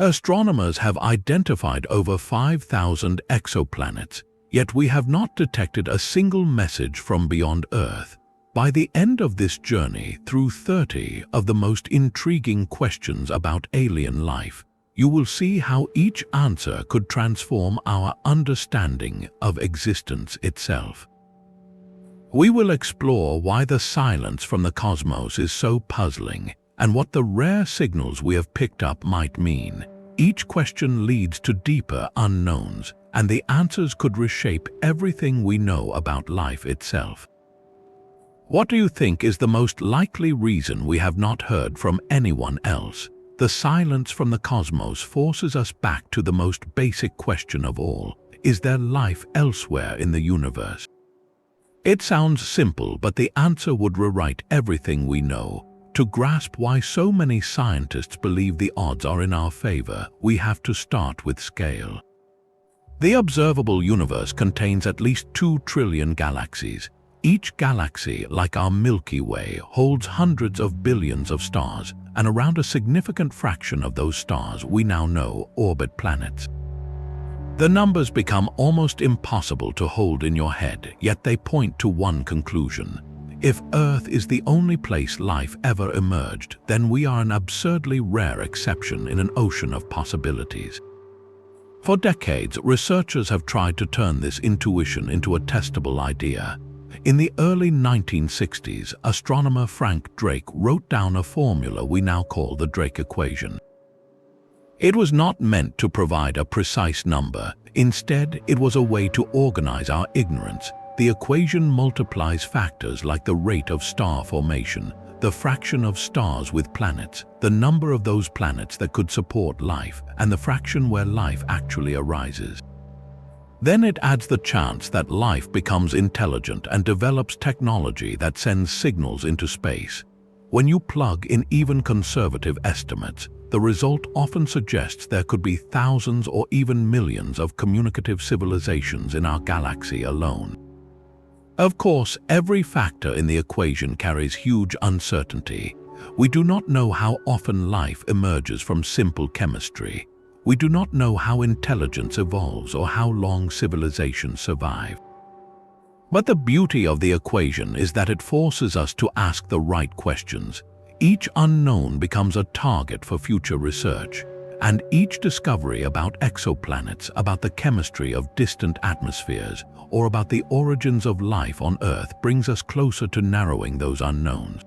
Astronomers have identified over 5,000 exoplanets, yet we have not detected a single message from beyond Earth. By the end of this journey through 30 of the most intriguing questions about alien life, you will see how each answer could transform our understanding of existence itself. We will explore why the silence from the cosmos is so puzzling and what the rare signals we have picked up might mean. Each question leads to deeper unknowns, and the answers could reshape everything we know about life itself. What do you think is the most likely reason we have not heard from anyone else? The silence from the cosmos forces us back to the most basic question of all. Is there life elsewhere in the universe? It sounds simple, but the answer would rewrite everything we know. To grasp why so many scientists believe the odds are in our favor, we have to start with scale. The observable universe contains at least 2 trillion galaxies. Each galaxy, like our Milky Way, holds hundreds of billions of stars, and around a significant fraction of those stars we now know orbit planets. The numbers become almost impossible to hold in your head, yet they point to one conclusion. If Earth is the only place life ever emerged, then we are an absurdly rare exception in an ocean of possibilities. For decades, researchers have tried to turn this intuition into a testable idea. In the early 1960s, astronomer Frank Drake wrote down a formula we now call the Drake equation. It was not meant to provide a precise number. Instead, it was a way to organize our ignorance. The equation multiplies factors like the rate of star formation, the fraction of stars with planets, the number of those planets that could support life, and the fraction where life actually arises. Then it adds the chance that life becomes intelligent and develops technology that sends signals into space. When you plug in even conservative estimates, the result often suggests there could be thousands or even millions of communicative civilizations in our galaxy alone. Of course, every factor in the equation carries huge uncertainty. We do not know how often life emerges from simple chemistry. We do not know how intelligence evolves or how long civilizations survive. But the beauty of the equation is that it forces us to ask the right questions. Each unknown becomes a target for future research, and each discovery about exoplanets, about the chemistry of distant atmospheres, or about the origins of life on Earth brings us closer to narrowing those unknowns.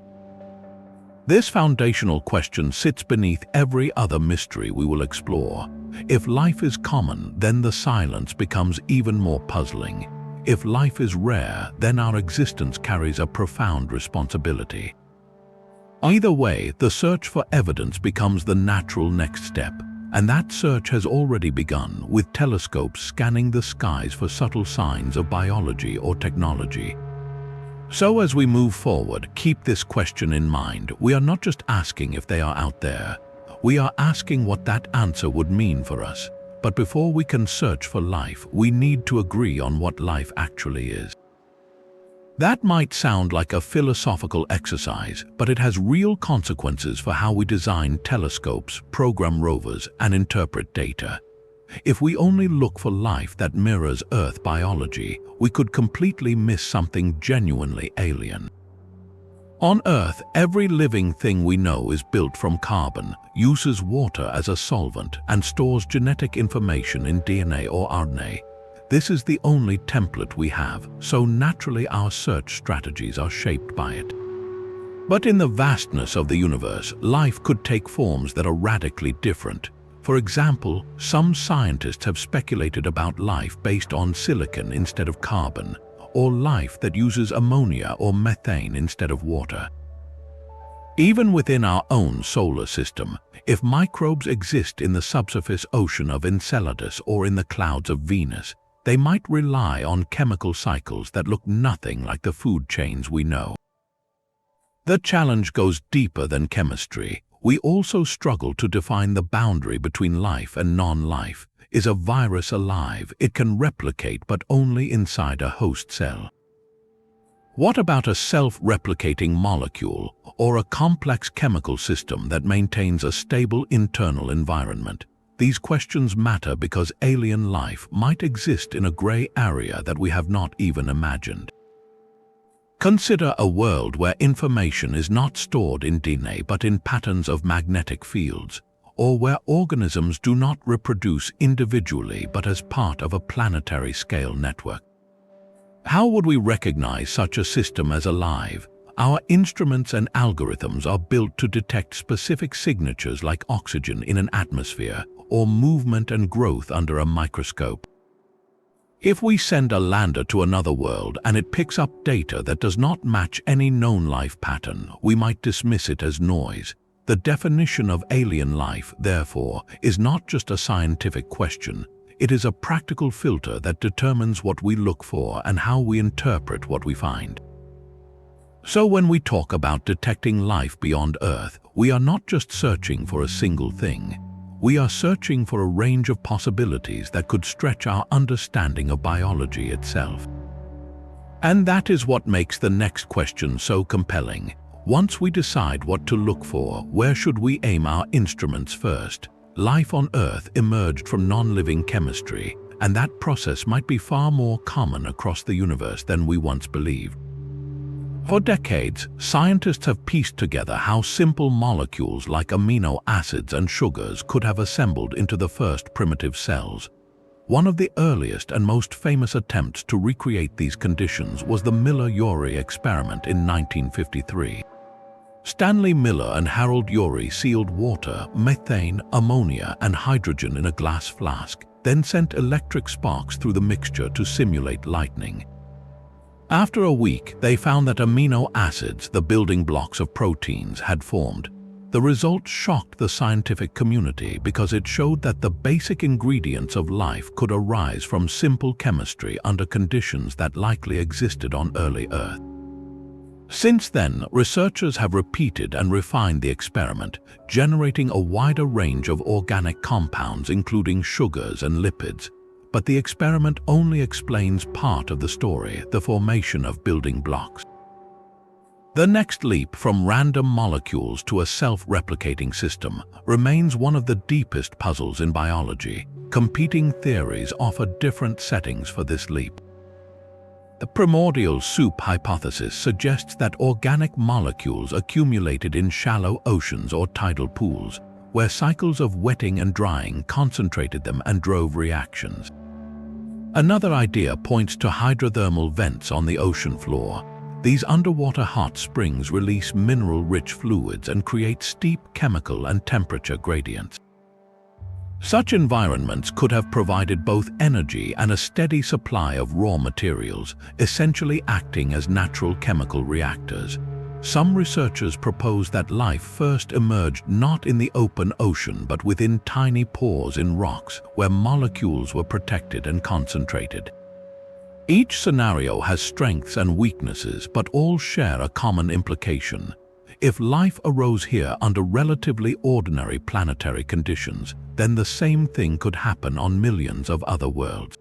This foundational question sits beneath every other mystery we will explore. If life is common, then the silence becomes even more puzzling. If life is rare, then our existence carries a profound responsibility. Either way, the search for evidence becomes the natural next step, and that search has already begun, with telescopes scanning the skies for subtle signs of biology or technology. So as we move forward, keep this question in mind. We are not just asking if they are out there. We are asking what that answer would mean for us. But before we can search for life, we need to agree on what life actually is. That might sound like a philosophical exercise, but it has real consequences for how we design telescopes, program rovers, and interpret data. If we only look for life that mirrors Earth biology, we could completely miss something genuinely alien. On Earth, every living thing we know is built from carbon, uses water as a solvent, and stores genetic information in DNA or RNA. This is the only template we have, so naturally our search strategies are shaped by it. But in the vastness of the universe, life could take forms that are radically different. For example, some scientists have speculated about life based on silicon instead of carbon, or life that uses ammonia or methane instead of water. Even within our own solar system, if microbes exist in the subsurface ocean of Enceladus or in the clouds of Venus, they might rely on chemical cycles that look nothing like the food chains we know. The challenge goes deeper than chemistry. We also struggle to define the boundary between life and non-life. Is a virus alive? It can replicate, but only inside a host cell. What about a self-replicating molecule or a complex chemical system that maintains a stable internal environment? these questions matter because alien life might exist in a gray area that we have not even imagined. Consider a world where information is not stored in DNA but in patterns of magnetic fields, or where organisms do not reproduce individually but as part of a planetary scale network. How would we recognize such a system as alive? Our instruments and algorithms are built to detect specific signatures like oxygen in an atmosphere or movement and growth under a microscope. If we send a lander to another world and it picks up data that does not match any known life pattern, we might dismiss it as noise. The definition of alien life, therefore, is not just a scientific question. It is a practical filter that determines what we look for and how we interpret what we find. So when we talk about detecting life beyond Earth, we are not just searching for a single thing. We are searching for a range of possibilities that could stretch our understanding of biology itself. And that is what makes the next question so compelling. Once we decide what to look for, where should we aim our instruments first? Life on Earth emerged from non-living chemistry, and that process might be far more common across the universe than we once believed. For decades, scientists have pieced together how simple molecules like amino acids and sugars could have assembled into the first primitive cells. One of the earliest and most famous attempts to recreate these conditions was the Miller-Urey experiment in 1953. Stanley Miller and Harold Urey sealed water, methane, ammonia, and hydrogen in a glass flask, then sent electric sparks through the mixture to simulate lightning. After a week, they found that amino acids, the building blocks of proteins, had formed. The result shocked the scientific community because it showed that the basic ingredients of life could arise from simple chemistry under conditions that likely existed on early Earth. Since then, researchers have repeated and refined the experiment, generating a wider range of organic compounds including sugars and lipids. But the experiment only explains part of the story, the formation of building blocks. The next leap from random molecules to a self-replicating system remains one of the deepest puzzles in biology. Competing theories offer different settings for this leap. The primordial soup hypothesis suggests that organic molecules accumulated in shallow oceans or tidal pools, where cycles of wetting and drying concentrated them and drove reactions. Another idea points to hydrothermal vents on the ocean floor. These underwater hot springs release mineral-rich fluids and create steep chemical and temperature gradients. Such environments could have provided both energy and a steady supply of raw materials, essentially acting as natural chemical reactors. Some researchers propose that life first emerged not in the open ocean but within tiny pores in rocks where molecules were protected and concentrated. Each scenario has strengths and weaknesses, but all share a common implication. If life arose here under relatively ordinary planetary conditions, then the same thing could happen on millions of other worlds.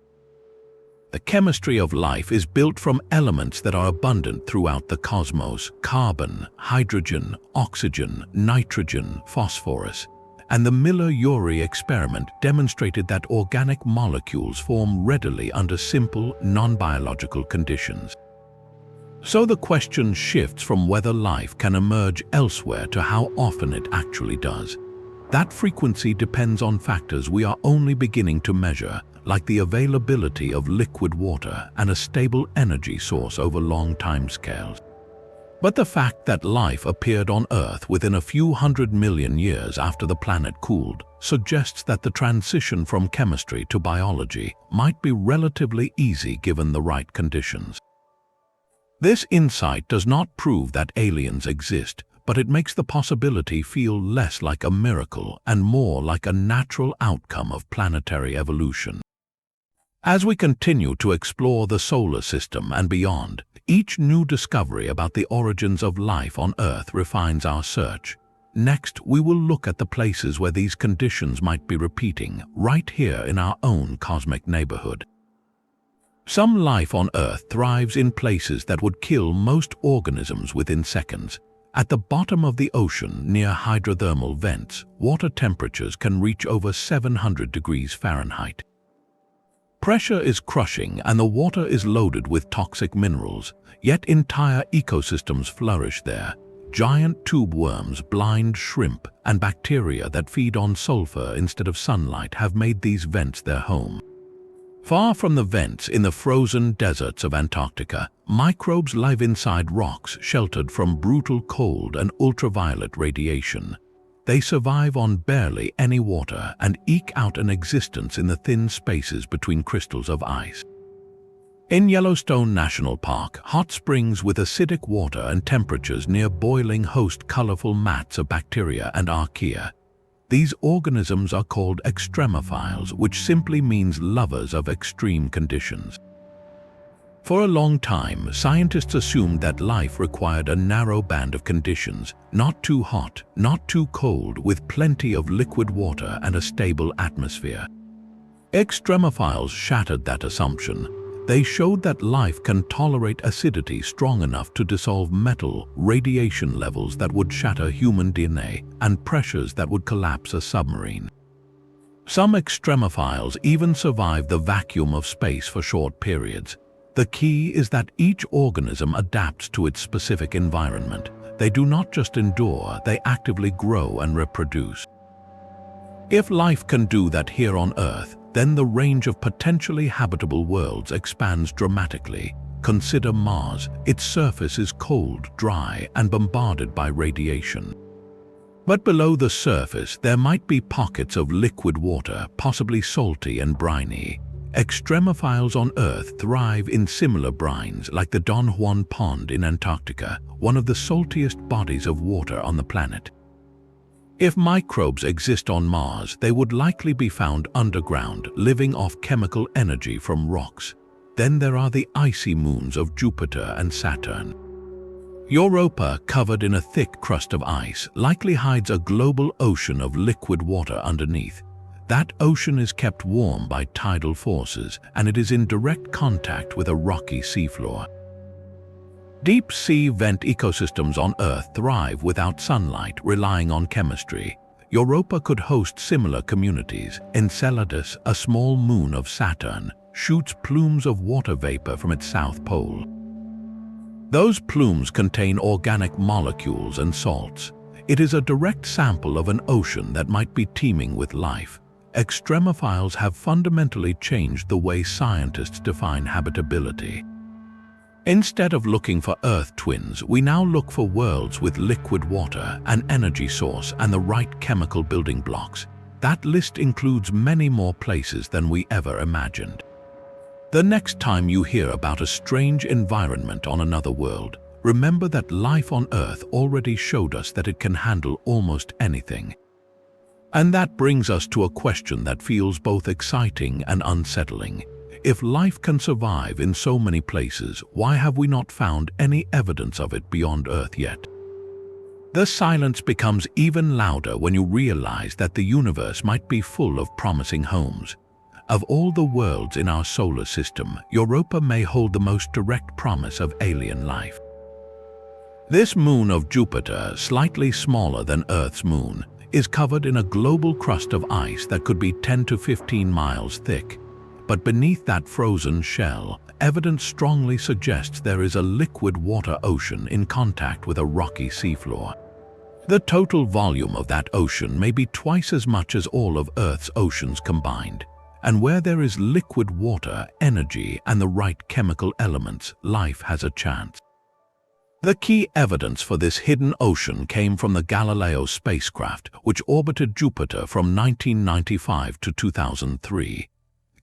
The chemistry of life is built from elements that are abundant throughout the cosmos: carbon, hydrogen, oxygen, nitrogen, phosphorus. And the Miller-Urey experiment demonstrated that organic molecules form readily under simple, non-biological conditions. So the question shifts from whether life can emerge elsewhere to how often it actually does. That frequency depends on factors we are only beginning to measure, like the availability of liquid water and a stable energy source over long timescales. But the fact that life appeared on Earth within a few 100 million years after the planet cooled suggests that the transition from chemistry to biology might be relatively easy given the right conditions. This insight does not prove that aliens exist, but it makes the possibility feel less like a miracle and more like a natural outcome of planetary evolution. As we continue to explore the solar system and beyond, each new discovery about the origins of life on Earth refines our search. Next, we will look at the places where these conditions might be repeating, right here in our own cosmic neighborhood. Some life on Earth thrives in places that would kill most organisms within seconds. At the bottom of the ocean, near hydrothermal vents, water temperatures can reach over 700 degrees Fahrenheit. Pressure is crushing and the water is loaded with toxic minerals, yet entire ecosystems flourish there. Giant tube worms, blind shrimp, and bacteria that feed on sulfur instead of sunlight have made these vents their home. Far from the vents in the frozen deserts of Antarctica, microbes live inside rocks sheltered from brutal cold and ultraviolet radiation. They survive on barely any water and eke out an existence in the thin spaces between crystals of ice. In Yellowstone National Park, hot springs with acidic water and temperatures near boiling host colorful mats of bacteria and archaea. These organisms are called extremophiles, which simply means lovers of extreme conditions. For a long time, scientists assumed that life required a narrow band of conditions, not too hot, not too cold, with plenty of liquid water and a stable atmosphere. Extremophiles shattered that assumption. They showed that life can tolerate acidity strong enough to dissolve metal, radiation levels that would shatter human DNA, and pressures that would collapse a submarine. Some extremophiles even survive the vacuum of space for short periods. The key is that each organism adapts to its specific environment. They do not just endure, they actively grow and reproduce. If life can do that here on Earth, then the range of potentially habitable worlds expands dramatically. Consider Mars. Its surface is cold, dry, and bombarded by radiation. But below the surface, there might be pockets of liquid water, possibly salty and briny. Extremophiles on Earth thrive in similar brines, like the Don Juan Pond in Antarctica, one of the saltiest bodies of water on the planet. If microbes exist on Mars, they would likely be found underground, living off chemical energy from rocks. Then there are the icy moons of Jupiter and Saturn. Europa, covered in a thick crust of ice, likely hides a global ocean of liquid water underneath. That ocean is kept warm by tidal forces, and it is in direct contact with a rocky seafloor. Deep-sea vent ecosystems on Earth thrive without sunlight, relying on chemistry. Europa could host similar communities. Enceladus, a small moon of Saturn, shoots plumes of water vapor from its south pole. Those plumes contain organic molecules and salts. It is a direct sample of an ocean that might be teeming with life. Extremophiles have fundamentally changed the way scientists define habitability. Instead of looking for Earth twins, we now look for worlds with liquid water, an energy source, and the right chemical building blocks. That list includes many more places than we ever imagined. The next time you hear about a strange environment on another world, remember that life on Earth already showed us that it can handle almost anything. And that brings us to a question that feels both exciting and unsettling. If life can survive in so many places, why have we not found any evidence of it beyond Earth yet? The silence becomes even louder when you realize that the universe might be full of promising homes. Of all the worlds in our solar system, Europa may hold the most direct promise of alien life. This moon of Jupiter, slightly smaller than Earth's moon, is covered in a global crust of ice that could be 10 to 15 miles thick. But beneath that frozen shell, evidence strongly suggests there is a liquid water ocean in contact with a rocky seafloor. The total volume of that ocean may be twice as much as all of Earth's oceans combined. And where there is liquid water, energy, and the right chemical elements, life has a chance. The key evidence for this hidden ocean came from the Galileo spacecraft, which orbited Jupiter from 1995 to 2003.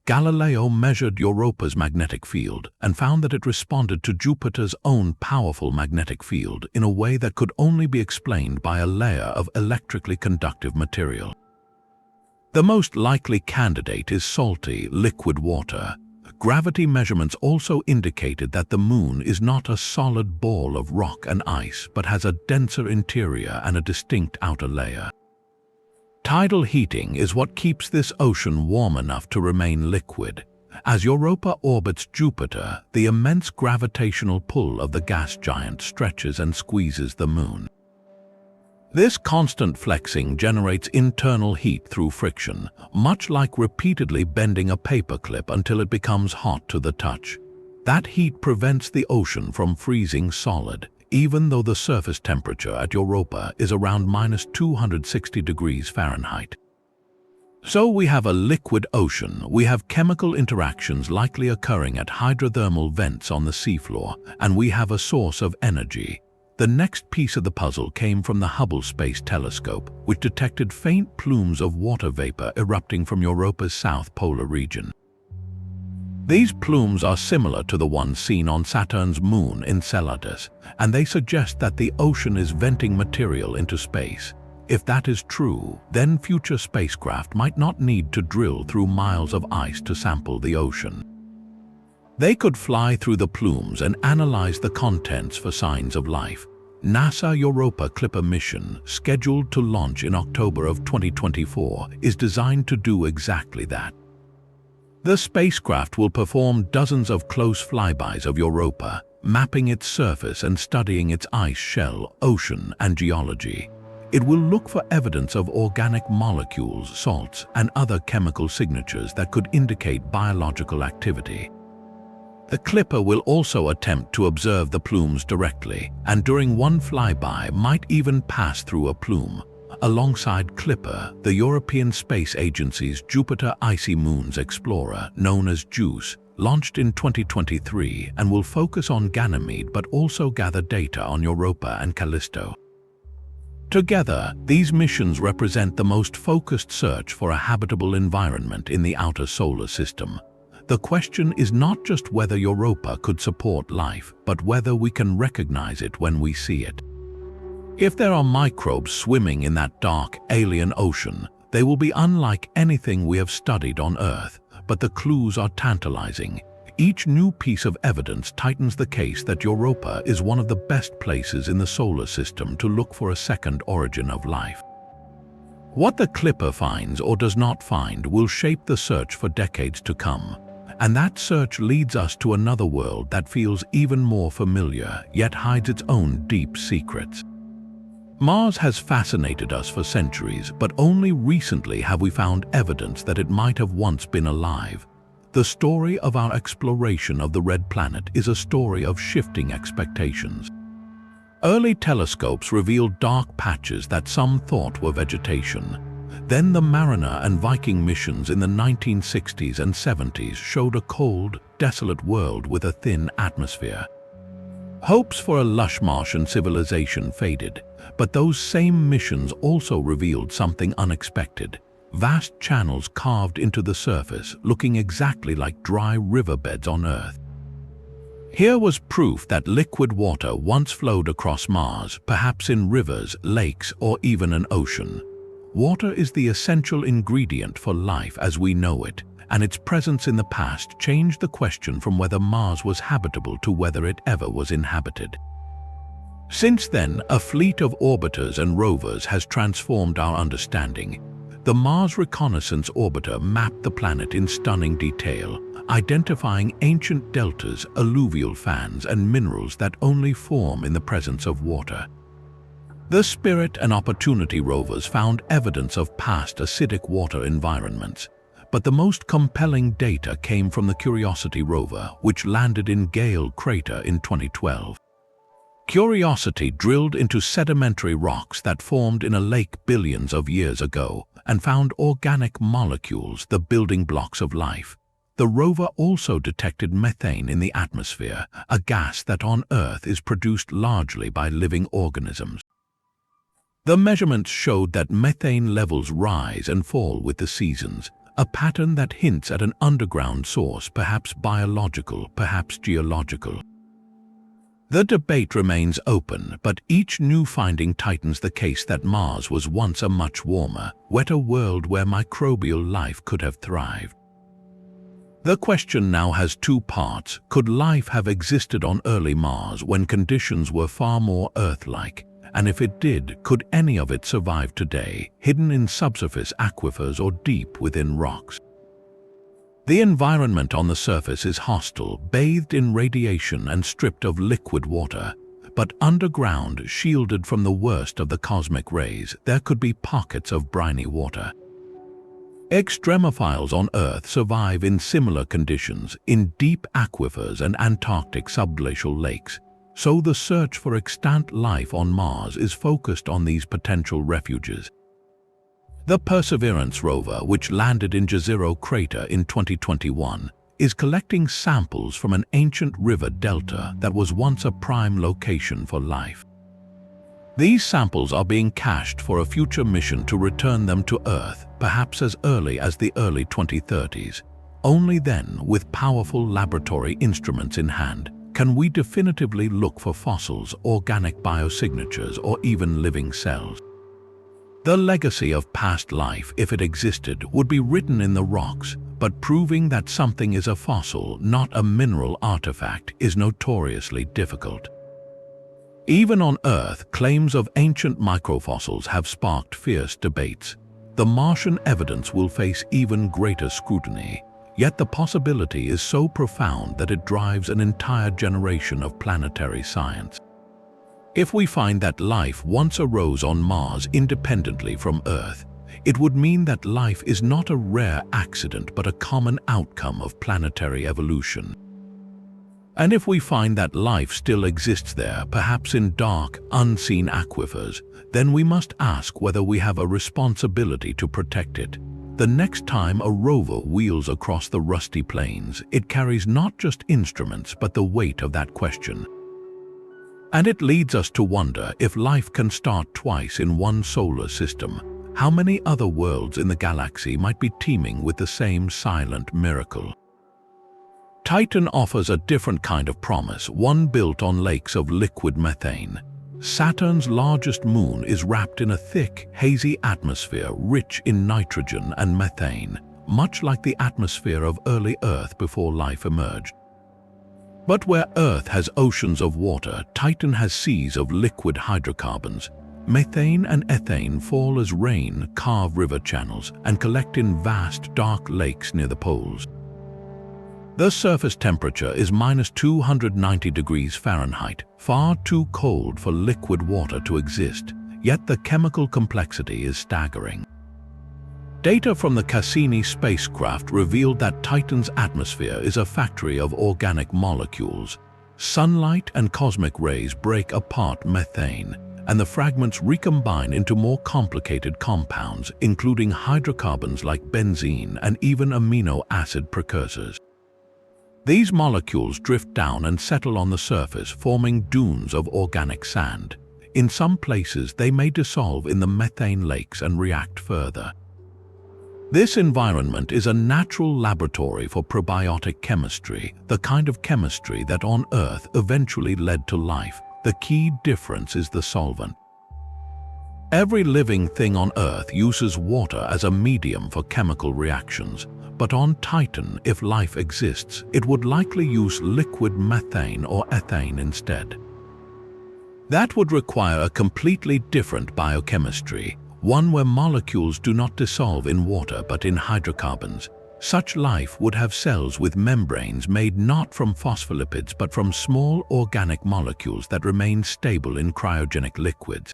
Galileo measured Europa's magnetic field and found that it responded to Jupiter's own powerful magnetic field in a way that could only be explained by a layer of electrically conductive material. The most likely candidate is salty, liquid water. Gravity measurements also indicated that the moon is not a solid ball of rock and ice, but has a denser interior and a distinct outer layer. Tidal heating is what keeps this ocean warm enough to remain liquid. As Europa orbits Jupiter, the immense gravitational pull of the gas giant stretches and squeezes the moon. This constant flexing generates internal heat through friction, much like repeatedly bending a paperclip until it becomes hot to the touch. That heat prevents the ocean from freezing solid, even though the surface temperature at Europa is around -260 degrees Fahrenheit. So we have a liquid ocean, we have chemical interactions likely occurring at hydrothermal vents on the seafloor, and we have a source of energy. The next piece of the puzzle came from the Hubble Space Telescope, which detected faint plumes of water vapor erupting from Europa's south polar region. These plumes are similar to the ones seen on Saturn's moon Enceladus, and they suggest that the ocean is venting material into space. If that is true, then future spacecraft might not need to drill through miles of ice to sample the ocean. They could fly through the plumes and analyze the contents for signs of life. NASA Europa Clipper mission, scheduled to launch in October of 2024, is designed to do exactly that. The spacecraft will perform dozens of close flybys of Europa, mapping its surface and studying its ice shell, ocean, and geology. It will look for evidence of organic molecules, salts, and other chemical signatures that could indicate biological activity. The Clipper will also attempt to observe the plumes directly, and during one flyby might even pass through a plume. Alongside Clipper, the European Space Agency's Jupiter Icy Moons Explorer, known as JWST, launched in 2023 and will focus on Ganymede but also gather data on Europa and Callisto. Together, these missions represent the most focused search for a habitable environment in the outer solar system. The question is not just whether Europa could support life, but whether we can recognize it when we see it. If there are microbes swimming in that dark, alien ocean, they will be unlike anything we have studied on Earth, but the clues are tantalizing. Each new piece of evidence tightens the case that Europa is one of the best places in the solar system to look for a second origin of life. What the Clipper finds or does not find will shape the search for decades to come, and that search leads us to another world that feels even more familiar, yet hides its own deep secrets. Mars has fascinated us for centuries, but only recently have we found evidence that it might have once been alive. The story of our exploration of the red planet is a story of shifting expectations. Early telescopes revealed dark patches that some thought were vegetation. Then the Mariner and Viking missions in the 1960s and 70s showed a cold, desolate world with a thin atmosphere. Hopes for a lush Martian civilization faded, but those same missions also revealed something unexpected. Vast channels carved into the surface, looking exactly like dry riverbeds on Earth. Here was proof that liquid water once flowed across Mars, perhaps in rivers, lakes, or even an ocean. Water is the essential ingredient for life as we know it, and its presence in the past changed the question from whether Mars was habitable to whether it ever was inhabited. Since then, a fleet of orbiters and rovers has transformed our understanding. The Mars Reconnaissance Orbiter mapped the planet in stunning detail, identifying ancient deltas, alluvial fans, and minerals that only form in the presence of water. The Spirit and Opportunity rovers found evidence of past acidic water environments, but the most compelling data came from the Curiosity rover, which landed in Gale Crater in 2012. Curiosity drilled into sedimentary rocks that formed in a lake billions of years ago and found organic molecules, the building blocks of life. The rover also detected methane in the atmosphere, a gas that on Earth is produced largely by living organisms. The measurements showed that methane levels rise and fall with the seasons, a pattern that hints at an underground source, perhaps biological, perhaps geological. The debate remains open, but each new finding tightens the case that Mars was once a much warmer, wetter world where microbial life could have thrived. The question now has two parts. Could life have existed on early Mars when conditions were far more Earth-like? And if it did, could any of it survive today, hidden in subsurface aquifers or deep within rocks? The environment on the surface is hostile, bathed in radiation and stripped of liquid water, but underground, shielded from the worst of the cosmic rays, there could be pockets of briny water. Extremophiles on Earth survive in similar conditions in deep aquifers and Antarctic subglacial lakes, so the search for extant life on Mars is focused on these potential refuges. The Perseverance rover, which landed in Jezero crater in 2021, is collecting samples from an ancient river delta that was once a prime location for life. These samples are being cached for a future mission to return them to Earth, perhaps as early as the early 2030s. Only then, with powerful laboratory instruments in hand, can we definitively look for fossils, organic biosignatures, or even living cells. The legacy of past life, if it existed, would be written in the rocks, but proving that something is a fossil, not a mineral artifact, is notoriously difficult. Even on Earth, claims of ancient microfossils have sparked fierce debates. The Martian evidence will face even greater scrutiny, yet the possibility is so profound that it drives an entire generation of planetary science. If we find that life once arose on Mars independently from Earth, it would mean that life is not a rare accident but a common outcome of planetary evolution. And if we find that life still exists there, perhaps in dark, unseen aquifers, then we must ask whether we have a responsibility to protect it. The next time a rover wheels across the rusty plains, it carries not just instruments but the weight of that question. And it leads us to wonder, if life can start twice in one solar system, how many other worlds in the galaxy might be teeming with the same silent miracle? Titan offers a different kind of promise, one built on lakes of liquid methane. Saturn's largest moon is wrapped in a thick, hazy atmosphere rich in nitrogen and methane, much like the atmosphere of early Earth before life emerged. But where Earth has oceans of water, Titan has seas of liquid hydrocarbons. Methane and ethane fall as rain, carve river channels, and collect in vast, dark lakes near the poles. The surface temperature is -290 degrees Fahrenheit, far too cold for liquid water to exist, yet the chemical complexity is staggering. Data from the Cassini spacecraft revealed that Titan's atmosphere is a factory of organic molecules. Sunlight and cosmic rays break apart methane, and the fragments recombine into more complicated compounds, including hydrocarbons like benzene and even amino acid precursors. These molecules drift down and settle on the surface, forming dunes of organic sand. In some places, they may dissolve in the methane lakes and react further. This environment is a natural laboratory for probiotic chemistry, the kind of chemistry that on Earth eventually led to life. The key difference is the solvent. Every living thing on Earth uses water as a medium for chemical reactions, but on Titan, if life exists, it would likely use liquid methane or ethane instead. That would require a completely different biochemistry, one where molecules do not dissolve in water but in hydrocarbons. Such life would have cells with membranes made not from phospholipids but from small organic molecules that remain stable in cryogenic liquids.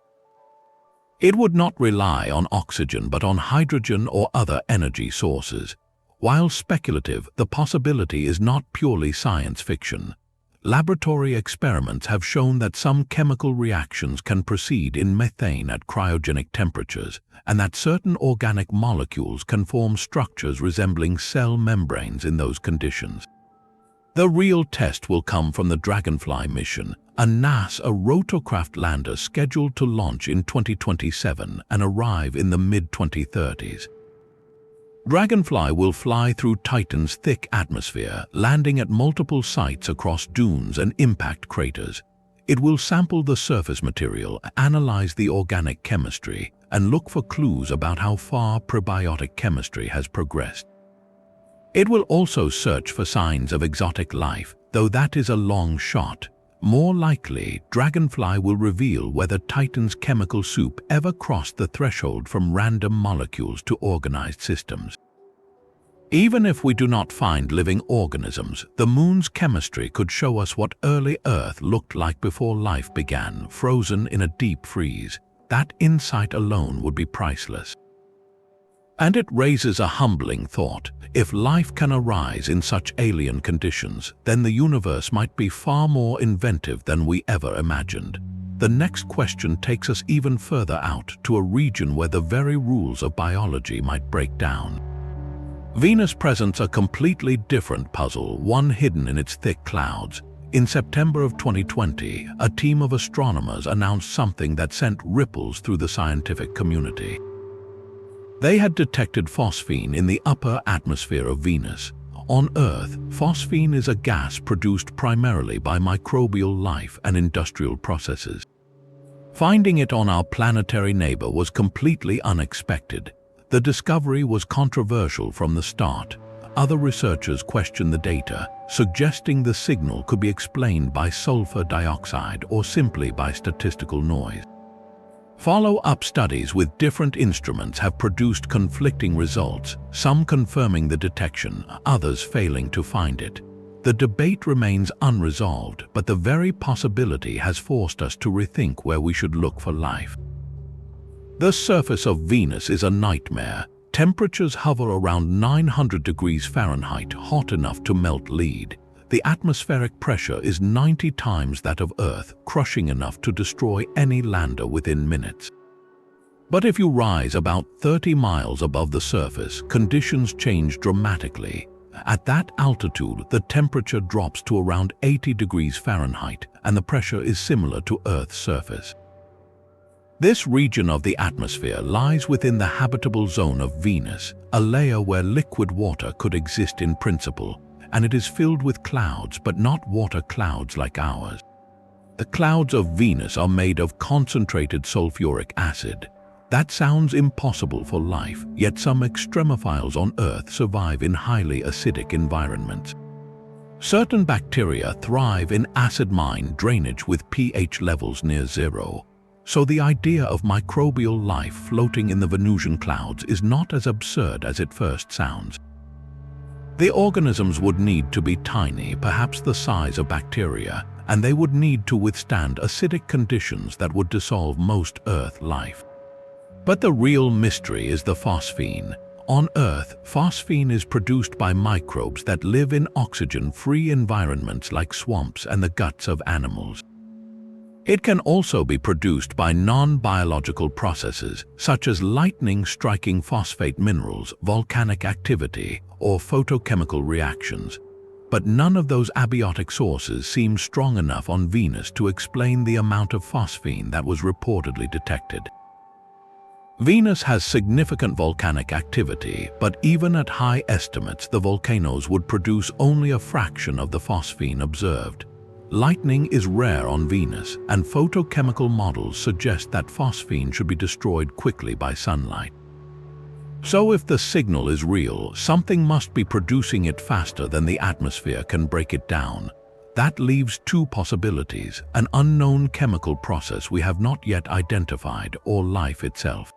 It would not rely on oxygen but on hydrogen or other energy sources. While speculative, the possibility is not purely science fiction. Laboratory experiments have shown that some chemical reactions can proceed in methane at cryogenic temperatures, and that certain organic molecules can form structures resembling cell membranes in those conditions. The real test will come from the Dragonfly mission, a NASA rotorcraft lander scheduled to launch in 2027 and arrive in the mid-2030s. Dragonfly will fly through Titan's thick atmosphere, landing at multiple sites across dunes and impact craters. It will sample the surface material, analyze the organic chemistry, and look for clues about how far probiotic chemistry has progressed. It will also search for signs of exotic life, though that is a long shot. More likely, Dragonfly will reveal whether Titan's chemical soup ever crossed the threshold from random molecules to organized systems. Even if we do not find living organisms, the Moon's chemistry could show us what early Earth looked like before life began, frozen in a deep freeze. That insight alone would be priceless. And it raises a humbling thought. If life can arise in such alien conditions, then the universe might be far more inventive than we ever imagined. The next question takes us even further out, to a region where the very rules of biology might break down. Venus presents a completely different puzzle, one hidden in its thick clouds. In September of 2020, a team of astronomers announced something that sent ripples through the scientific community. They had detected phosphine in the upper atmosphere of Venus. On Earth, phosphine is a gas produced primarily by microbial life and industrial processes. Finding it on our planetary neighbor was completely unexpected. The discovery was controversial from the start. Other researchers questioned the data, suggesting the signal could be explained by sulfur dioxide or simply by statistical noise. Follow-up studies with different instruments have produced conflicting results, some confirming the detection, others failing to find it. The debate remains unresolved, but the very possibility has forced us to rethink where we should look for life. The surface of Venus is a nightmare. Temperatures hover around 900 degrees Fahrenheit, hot enough to melt lead. The atmospheric pressure is 90 times that of Earth, crushing enough to destroy any lander within minutes. But if you rise about 30 miles above the surface, conditions change dramatically. At that altitude, the temperature drops to around 80 degrees Fahrenheit, and the pressure is similar to Earth's surface. This region of the atmosphere lies within the habitable zone of Venus, a layer where liquid water could exist in principle, and it is filled with clouds, but not water clouds like ours. The clouds of Venus are made of concentrated sulfuric acid. That sounds impossible for life, yet some extremophiles on Earth survive in highly acidic environments. Certain bacteria thrive in acid-mine drainage with pH levels near zero. So the idea of microbial life floating in the Venusian clouds is not as absurd as it first sounds. The organisms would need to be tiny, perhaps the size of bacteria, and they would need to withstand acidic conditions that would dissolve most Earth life. But the real mystery is the phosphine. On Earth, phosphine is produced by microbes that live in oxygen-free environments like swamps and the guts of animals. It can also be produced by non-biological processes, such as lightning striking phosphate minerals, volcanic activity, or photochemical reactions. But none of those abiotic sources seem strong enough on Venus to explain the amount of phosphine that was reportedly detected. Venus has significant volcanic activity, but even at high estimates, the volcanoes would produce only a fraction of the phosphine observed. Lightning is rare on Venus, and photochemical models suggest that phosphine should be destroyed quickly by sunlight. So if the signal is real, something must be producing it faster than the atmosphere can break it down. That leaves two possibilities: an unknown chemical process we have not yet identified, or life itself.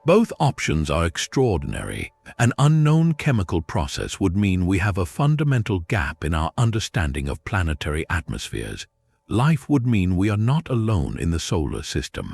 Both options are extraordinary. An unknown chemical process would mean we have a fundamental gap in our understanding of planetary atmospheres. Life would mean we are not alone in the solar system.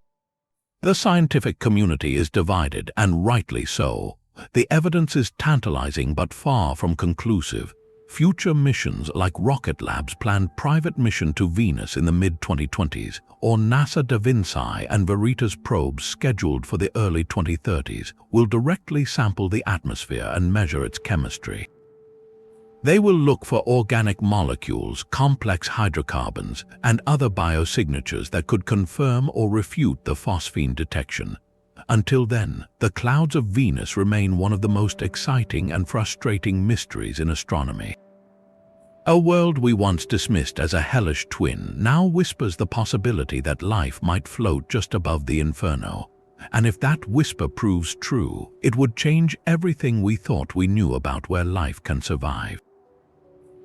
The scientific community is divided, and rightly so. The evidence is tantalizing but far from conclusive. Future missions like Rocket Lab's planned private mission to Venus in the mid-2020s, or NASA Da Vinci and Veritas probes scheduled for the early 2030s, will directly sample the atmosphere and measure its chemistry. They will look for organic molecules, complex hydrocarbons, and other biosignatures that could confirm or refute the phosphine detection. Until then, the clouds of Venus remain one of the most exciting and frustrating mysteries in astronomy. A world we once dismissed as a hellish twin now whispers the possibility that life might float just above the inferno. And if that whisper proves true, it would change everything we thought we knew about where life can survive.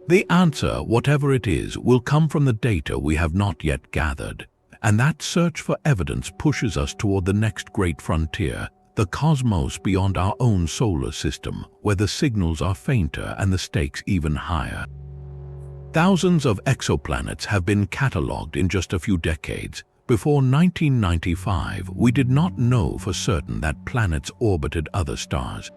The answer, whatever it is, will come from the data we have not yet gathered. And that search for evidence pushes us toward the next great frontier, the cosmos beyond our own solar system, where the signals are fainter and the stakes even higher. Thousands of exoplanets have been catalogued in just a few decades. Before 1995, we did not know for certain that planets orbited other stars.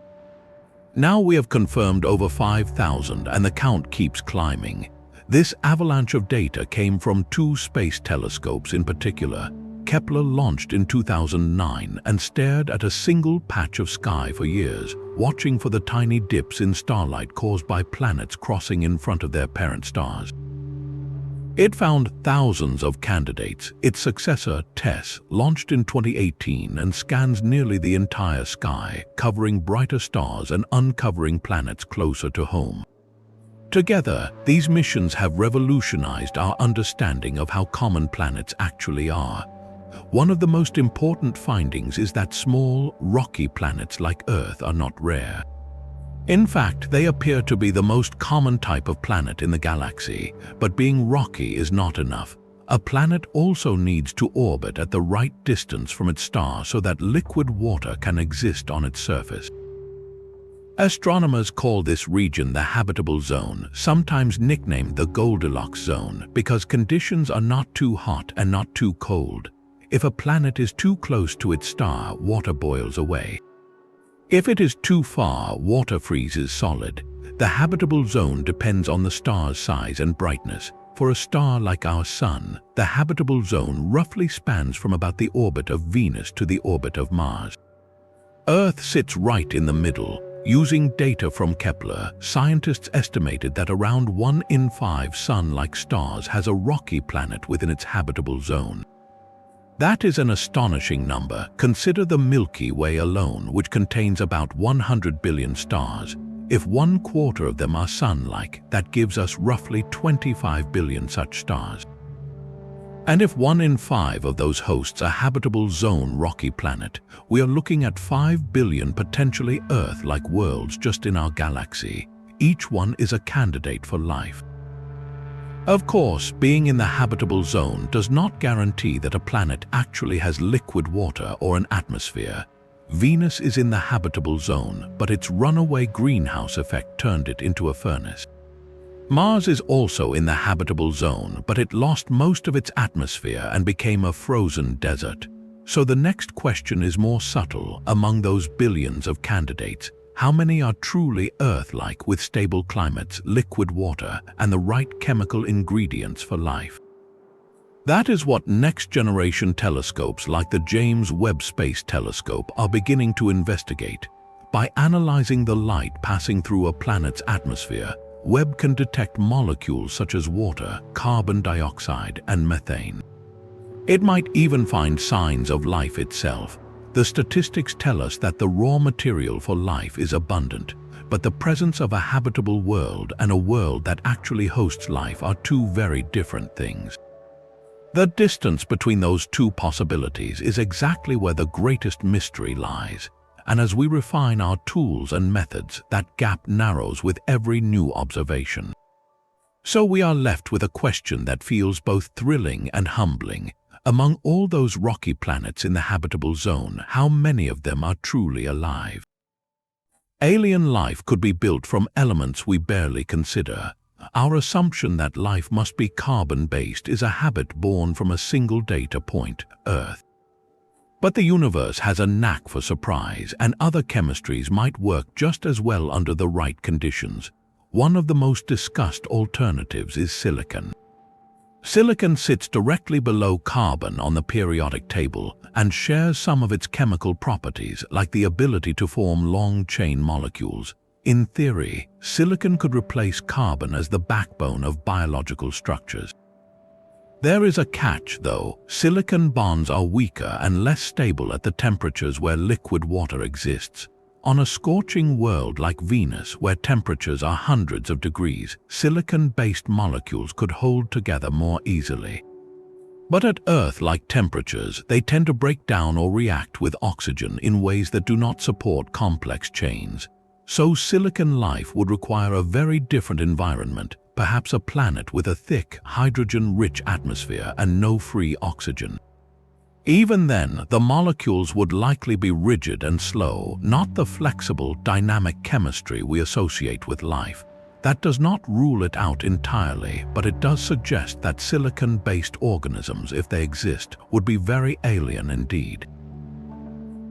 Now we have confirmed over 5,000, and the count keeps climbing. This avalanche of data came from two space telescopes in particular. Kepler launched in 2009 and stared at a single patch of sky for years, watching for the tiny dips in starlight caused by planets crossing in front of their parent stars. It found thousands of candidates. Its successor, TESS, launched in 2018 and scans nearly the entire sky, covering brighter stars and uncovering planets closer to home. Together, these missions have revolutionized our understanding of how common planets actually are. One of the most important findings is that small, rocky planets like Earth are not rare. In fact, they appear to be the most common type of planet in the galaxy, but being rocky is not enough. A planet also needs to orbit at the right distance from its star so that liquid water can exist on its surface. Astronomers call this region the habitable zone, sometimes nicknamed the Goldilocks zone, because conditions are not too hot and not too cold. If a planet is too close to its star, water boils away. If it is too far, water freezes solid. The habitable zone depends on the star's size and brightness. For a star like our Sun, the habitable zone roughly spans from about the orbit of Venus to the orbit of Mars. Earth sits right in the middle. Using data from Kepler, scientists estimated that around 1 in 5 Sun-like stars has a rocky planet within its habitable zone. That is an astonishing number. Consider the Milky Way alone, which contains about 100 billion stars. If 1/4 of them are Sun-like, that gives us roughly 25 billion such stars. And if 1 in 5 of those hosts a habitable zone rocky planet, we are looking at 5 billion potentially Earth-like worlds just in our galaxy. Each one is a candidate for life. Of course, being in the habitable zone does not guarantee that a planet actually has liquid water or an atmosphere. Venus is in the habitable zone, but its runaway greenhouse effect turned it into a furnace. Mars is also in the habitable zone, but it lost most of its atmosphere and became a frozen desert. So the next question is more subtle. Among those billions of candidates, how many are truly Earth-like with stable climates, liquid water, and the right chemical ingredients for life? That is what next-generation telescopes like the James Webb Space Telescope are beginning to investigate. By analyzing the light passing through a planet's atmosphere, Webb can detect molecules such as water, carbon dioxide, and methane. It might even find signs of life itself. The statistics tell us that the raw material for life is abundant, but the presence of a habitable world and a world that actually hosts life are two very different things. The distance between those two possibilities is exactly where the greatest mystery lies, and as we refine our tools and methods, that gap narrows with every new observation. So we are left with a question that feels both thrilling and humbling. Among all those rocky planets in the habitable zone, how many of them are truly alive? Alien life could be built from elements we barely consider. Our assumption that life must be carbon-based is a habit born from a single data point, Earth. But the universe has a knack for surprise, and other chemistries might work just as well under the right conditions. One of the most discussed alternatives is silicon. Silicon sits directly below carbon on the periodic table and shares some of its chemical properties, like the ability to form long-chain molecules. In theory, silicon could replace carbon as the backbone of biological structures. There is a catch, though. Silicon bonds are weaker and less stable at the temperatures where liquid water exists. On a scorching world like Venus, where temperatures are hundreds of degrees, silicon-based molecules could hold together more easily. But at Earth-like temperatures, they tend to break down or react with oxygen in ways that do not support complex chains. So silicon life would require a very different environment, perhaps a planet with a thick, hydrogen-rich atmosphere and no free oxygen. Even then, the molecules would likely be rigid and slow, not the flexible, dynamic chemistry we associate with life. That does not rule it out entirely, but it does suggest that silicon-based organisms, if they exist, would be very alien indeed.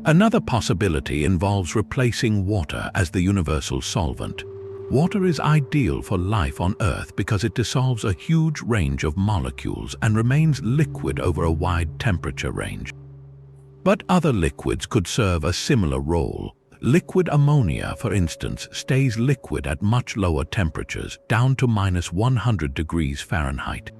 Another possibility involves replacing water as the universal solvent. Water is ideal for life on Earth because it dissolves a huge range of molecules and remains liquid over a wide temperature range. But other liquids could serve a similar role. Liquid ammonia, for instance, stays liquid at much lower temperatures, down to -100 degrees Fahrenheit.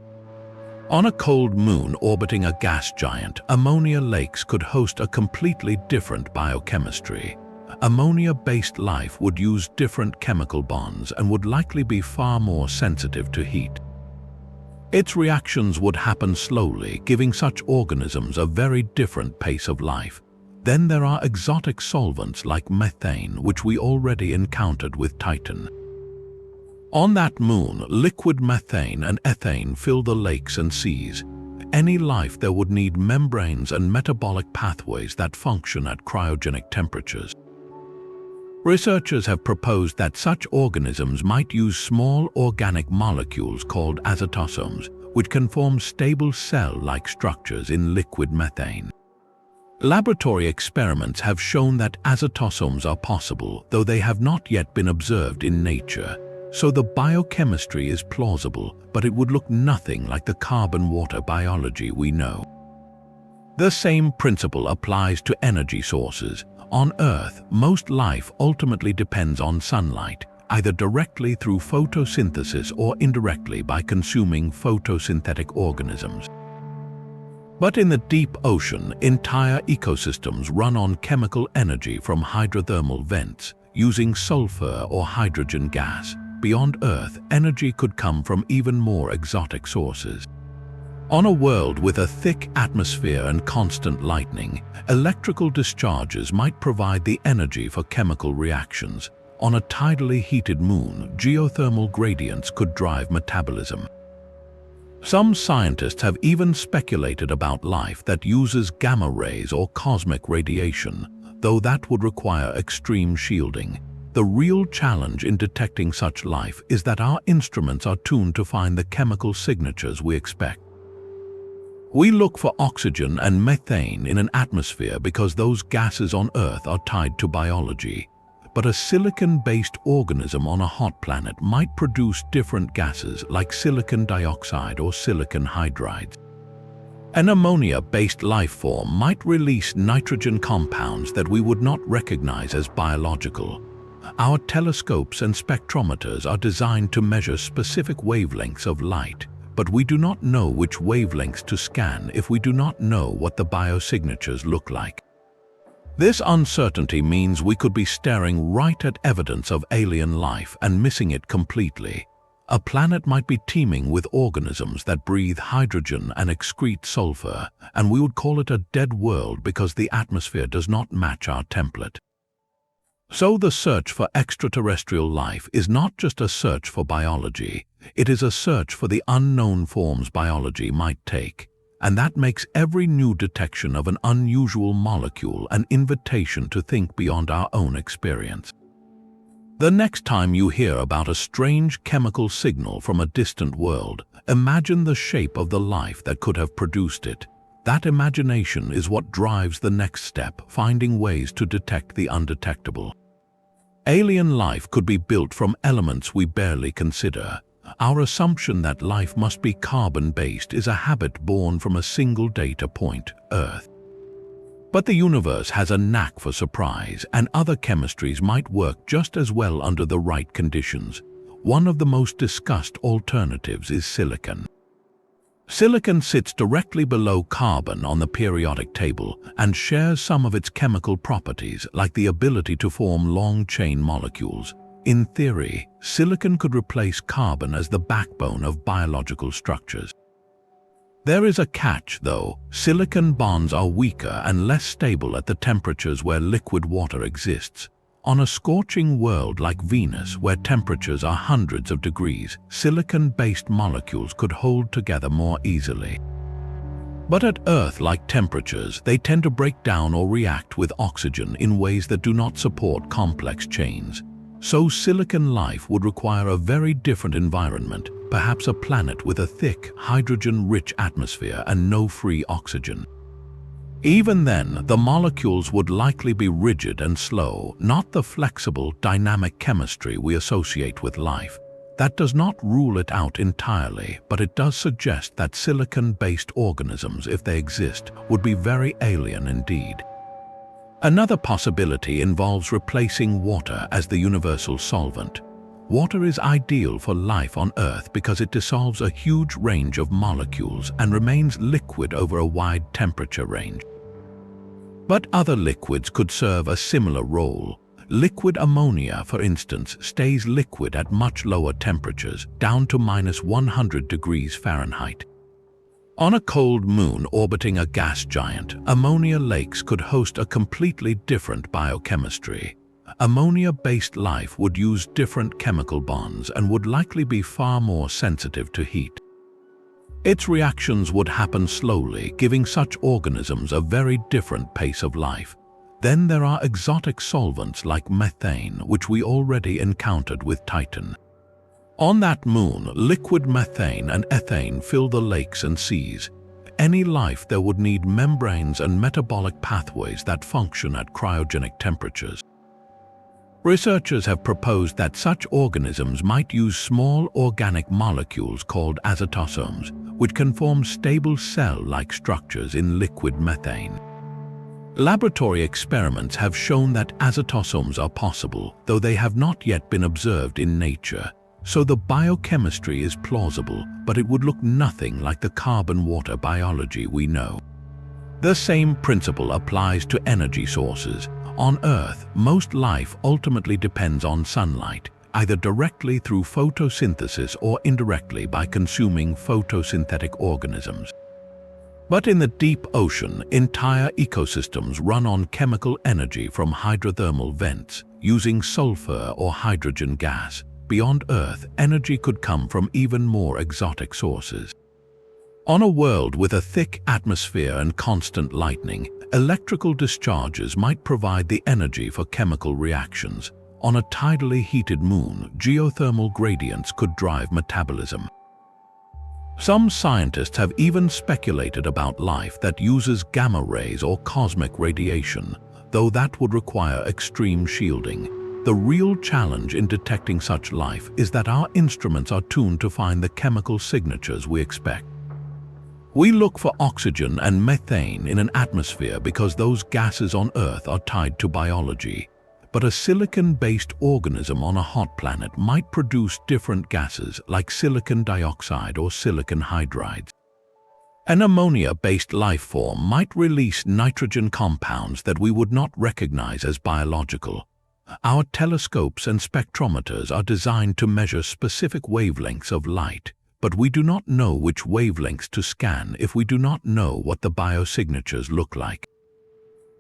On a cold moon orbiting a gas giant, ammonia lakes could host a completely different biochemistry. Ammonia-based life would use different chemical bonds and would likely be far more sensitive to heat. Its reactions would happen slowly, giving such organisms a very different pace of life. Then there are exotic solvents like methane, which we already encountered with Titan. On that moon, liquid methane and ethane fill the lakes and seas. Any life there would need membranes and metabolic pathways that function at cryogenic temperatures. Researchers have proposed that such organisms might use small organic molecules called azotosomes, which can form stable cell-like structures in liquid methane. Laboratory experiments have shown that azotosomes are possible, though they have not yet been observed in nature. So the biochemistry is plausible, but it would look nothing like the carbon-water biology we know. The same principle applies to energy sources. On Earth, most life ultimately depends on sunlight, either directly through photosynthesis or indirectly by consuming photosynthetic organisms. But in the deep ocean, entire ecosystems run on chemical energy from hydrothermal vents, using sulfur or hydrogen gas. Beyond Earth, energy could come from even more exotic sources. On a world with a thick atmosphere and constant lightning, electrical discharges might provide the energy for chemical reactions. On a tidally heated moon, geothermal gradients could drive metabolism. Some scientists have even speculated about life that uses gamma rays or cosmic radiation, though that would require extreme shielding. The real challenge in detecting such life is that our instruments are tuned to find the chemical signatures we expect. We look for oxygen and methane in an atmosphere because those gases on Earth are tied to biology. But a silicon-based organism on a hot planet might produce different gases like silicon dioxide or silicon hydrides. An ammonia-based life form might release nitrogen compounds that we would not recognize as biological. Our telescopes and spectrometers are designed to measure specific wavelengths of light, but we do not know which wavelengths to scan if we do not know what the biosignatures look like. This uncertainty means we could be staring right at evidence of alien life and missing it completely. A planet might be teeming with organisms that breathe hydrogen and excrete sulfur, and we would call it a dead world because the atmosphere does not match our template. So the search for extraterrestrial life is not just a search for biology, it is a search for the unknown forms biology might take. And that makes every new detection of an unusual molecule an invitation to think beyond our own experience. The next time you hear about a strange chemical signal from a distant world, imagine the shape of the life that could have produced it. That imagination is what drives the next step, finding ways to detect the undetectable. Alien life could be built from elements we barely consider. Our assumption that life must be carbon-based is a habit born from a single data point, Earth. But the universe has a knack for surprise, and other chemistries might work just as well under the right conditions. One of the most discussed alternatives is silicon. Silicon sits directly below carbon on the periodic table and shares some of its chemical properties, like the ability to form long-chain molecules. In theory, silicon could replace carbon as the backbone of biological structures. There is a catch, though. Silicon bonds are weaker and less stable at the temperatures where liquid water exists. On a scorching world like Venus, where temperatures are hundreds of degrees, silicon-based molecules could hold together more easily. But at Earth-like temperatures, they tend to break down or react with oxygen in ways that do not support complex chains. So silicon life would require a very different environment, perhaps a planet with a thick, hydrogen-rich atmosphere and no free oxygen. Even then, the molecules would likely be rigid and slow, not the flexible, dynamic chemistry we associate with life. That does not rule it out entirely, but it does suggest that silicon-based organisms, if they exist, would be very alien indeed. Another possibility involves replacing water as the universal solvent. Water is ideal for life on Earth because it dissolves a huge range of molecules and remains liquid over a wide temperature range. But other liquids could serve a similar role. Liquid ammonia, for instance, stays liquid at much lower temperatures, down to -100 degrees Fahrenheit. On a cold moon orbiting a gas giant, ammonia lakes could host a completely different biochemistry. Ammonia-based life would use different chemical bonds and would likely be far more sensitive to heat. Its reactions would happen slowly, giving such organisms a very different pace of life. Then there are exotic solvents like methane, which we already encountered with Titan. On that moon, liquid methane and ethane fill the lakes and seas. Any life there would need membranes and metabolic pathways that function at cryogenic temperatures. Researchers have proposed that such organisms might use small organic molecules called azotosomes, which can form stable cell-like structures in liquid methane. Laboratory experiments have shown that azotosomes are possible, though they have not yet been observed in nature. So the biochemistry is plausible, but it would look nothing like the carbon-water biology we know. The same principle applies to energy sources. On Earth, most life ultimately depends on sunlight, either directly through photosynthesis or indirectly by consuming photosynthetic organisms. But in the deep ocean, entire ecosystems run on chemical energy from hydrothermal vents, using sulfur or hydrogen gas. Beyond Earth, energy could come from even more exotic sources. On a world with a thick atmosphere and constant lightning, electrical discharges might provide the energy for chemical reactions. On a tidally heated moon, geothermal gradients could drive metabolism. Some scientists have even speculated about life that uses gamma rays or cosmic radiation, though that would require extreme shielding. The real challenge in detecting such life is that our instruments are tuned to find the chemical signatures we expect. We look for oxygen and methane in an atmosphere because those gases on Earth are tied to biology. But a silicon-based organism on a hot planet might produce different gases like silicon dioxide or silicon hydrides. An ammonia-based life form might release nitrogen compounds that we would not recognize as biological. Our telescopes and spectrometers are designed to measure specific wavelengths of light, but we do not know which wavelengths to scan if we do not know what the biosignatures look like.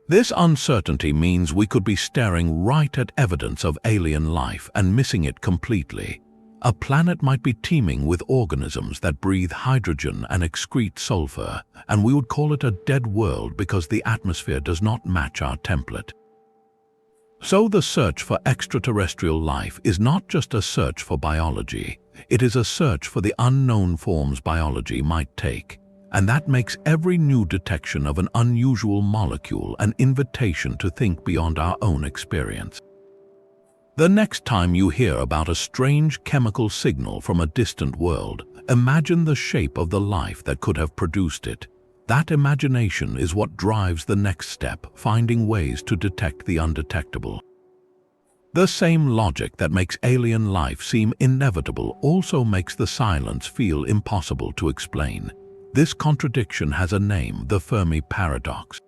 This uncertainty means we could be staring right at evidence of alien life and missing it completely. A planet might be teeming with organisms that breathe hydrogen and excrete sulfur, and we would call it a dead world because the atmosphere does not match our template. So the search for extraterrestrial life is not just a search for biology, it is a search for the unknown forms biology might take. And that makes every new detection of an unusual molecule an invitation to think beyond our own experience. The next time you hear about a strange chemical signal from a distant world, imagine the shape of the life that could have produced it. That imagination is what drives the next step, finding ways to detect the undetectable. The same logic that makes alien life seem inevitable also makes the silence feel impossible to explain. This contradiction has a name, the Fermi Paradox.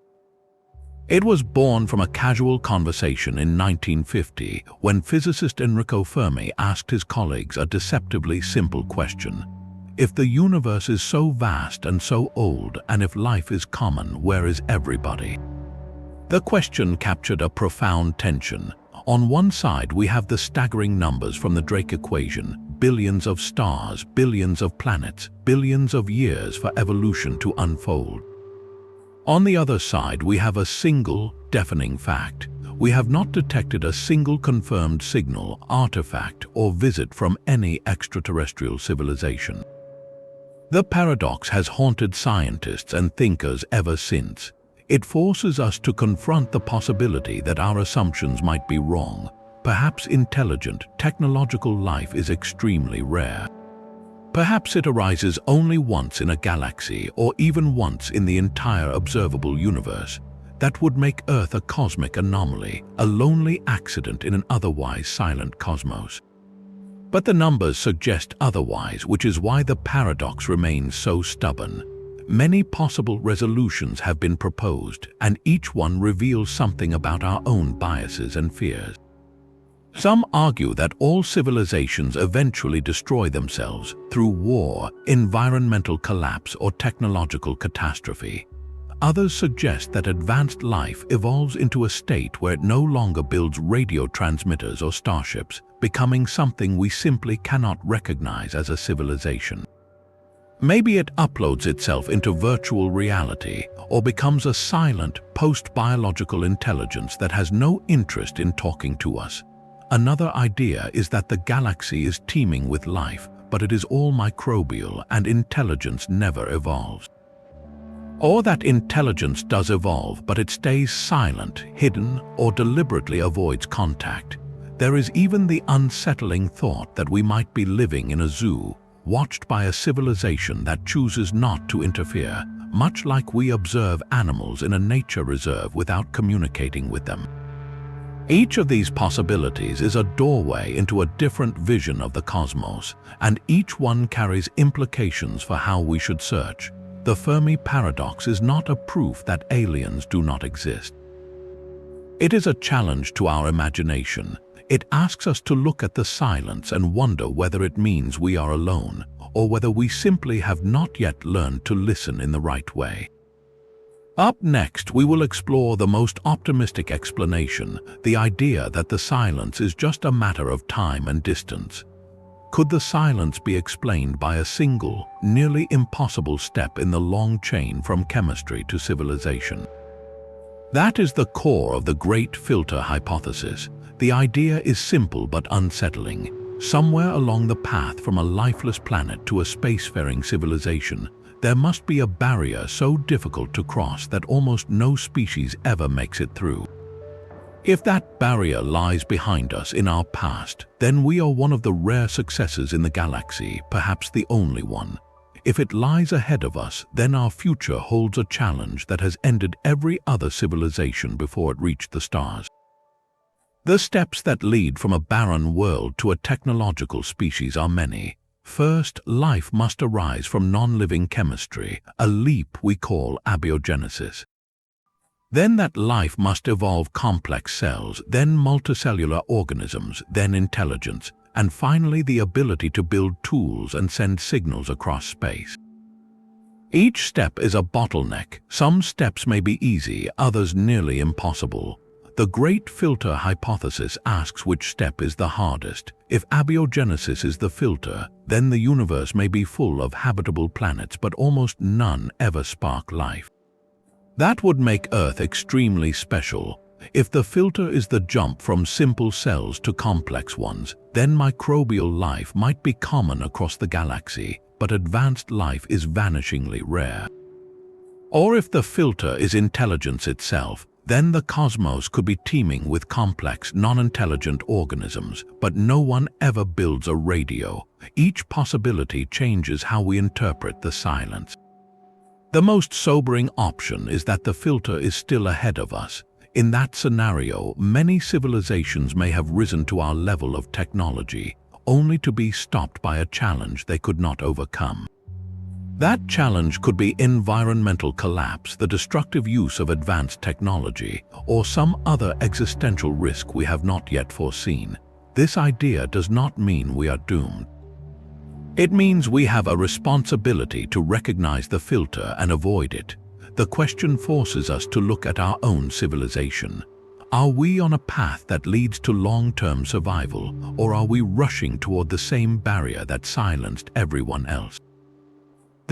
It was born from a casual conversation in 1950 when physicist Enrico Fermi asked his colleagues a deceptively simple question. If the universe is so vast and so old, and if life is common, where is everybody? The question captured a profound tension. On one side, we have the staggering numbers from the Drake equation, billions of stars, billions of planets, billions of years for evolution to unfold. On the other side, we have a single, deafening fact. We have not detected a single confirmed signal, artifact, or visit from any extraterrestrial civilization. The paradox has haunted scientists and thinkers ever since. It forces us to confront the possibility that our assumptions might be wrong. Perhaps intelligent, technological life is extremely rare. Perhaps it arises only once in a galaxy, or even once in the entire observable universe. That would make Earth a cosmic anomaly, a lonely accident in an otherwise silent cosmos. But the numbers suggest otherwise, which is why the paradox remains so stubborn. Many possible resolutions have been proposed, and each one reveals something about our own biases and fears. Some argue that all civilizations eventually destroy themselves through war, environmental collapse, or technological catastrophe. Others suggest that advanced life evolves into a state where it no longer builds radio transmitters or starships, becoming something we simply cannot recognize as a civilization. Maybe it uploads itself into virtual reality or becomes a silent, post-biological intelligence that has no interest in talking to us. Another idea is that the galaxy is teeming with life, but it is all microbial and intelligence never evolves. Or that intelligence does evolve, but it stays silent, hidden, or deliberately avoids contact. There is even the unsettling thought that we might be living in a zoo, watched by a civilization that chooses not to interfere, much like we observe animals in a nature reserve without communicating with them. Each of these possibilities is a doorway into a different vision of the cosmos, and each one carries implications for how we should search. The Fermi Paradox is not a proof that aliens do not exist. It is a challenge to our imagination. It asks us to look at the silence and wonder whether it means we are alone, or whether we simply have not yet learned to listen in the right way. Up next, we will explore the most optimistic explanation, the idea that the silence is just a matter of time and distance. Could the silence be explained by a single, nearly impossible step in the long chain from chemistry to civilization? That is the core of the Great Filter hypothesis. The idea is simple but unsettling. Somewhere along the path from a lifeless planet to a spacefaring civilization, there must be a barrier so difficult to cross that almost no species ever makes it through. If that barrier lies behind us in our past, then we are one of the rare successes in the galaxy, perhaps the only one. If it lies ahead of us, then our future holds a challenge that has ended every other civilization before it reached the stars. The steps that lead from a barren world to a technological species are many. First, life must arise from non-living chemistry, a leap we call abiogenesis. Then that life must evolve complex cells, then multicellular organisms, then intelligence, and finally the ability to build tools and send signals across space. Each step is a bottleneck. Some steps may be easy, others nearly impossible. The Great Filter hypothesis asks which step is the hardest. If abiogenesis is the filter, then the universe may be full of habitable planets, but almost none ever spark life. That would make Earth extremely special. If the filter is the jump from simple cells to complex ones, then microbial life might be common across the galaxy, but advanced life is vanishingly rare. Or if the filter is intelligence itself, then the cosmos could be teeming with complex, non-intelligent organisms, but no one ever builds a radio. Each possibility changes how we interpret the silence. The most sobering option is that the filter is still ahead of us. In that scenario, many civilizations may have risen to our level of technology, only to be stopped by a challenge they could not overcome. That challenge could be environmental collapse, the destructive use of advanced technology, or some other existential risk we have not yet foreseen. This idea does not mean we are doomed. It means we have a responsibility to recognize the filter and avoid it. The question forces us to look at our own civilization. Are we on a path that leads to long-term survival, or are we rushing toward the same barrier that silenced everyone else?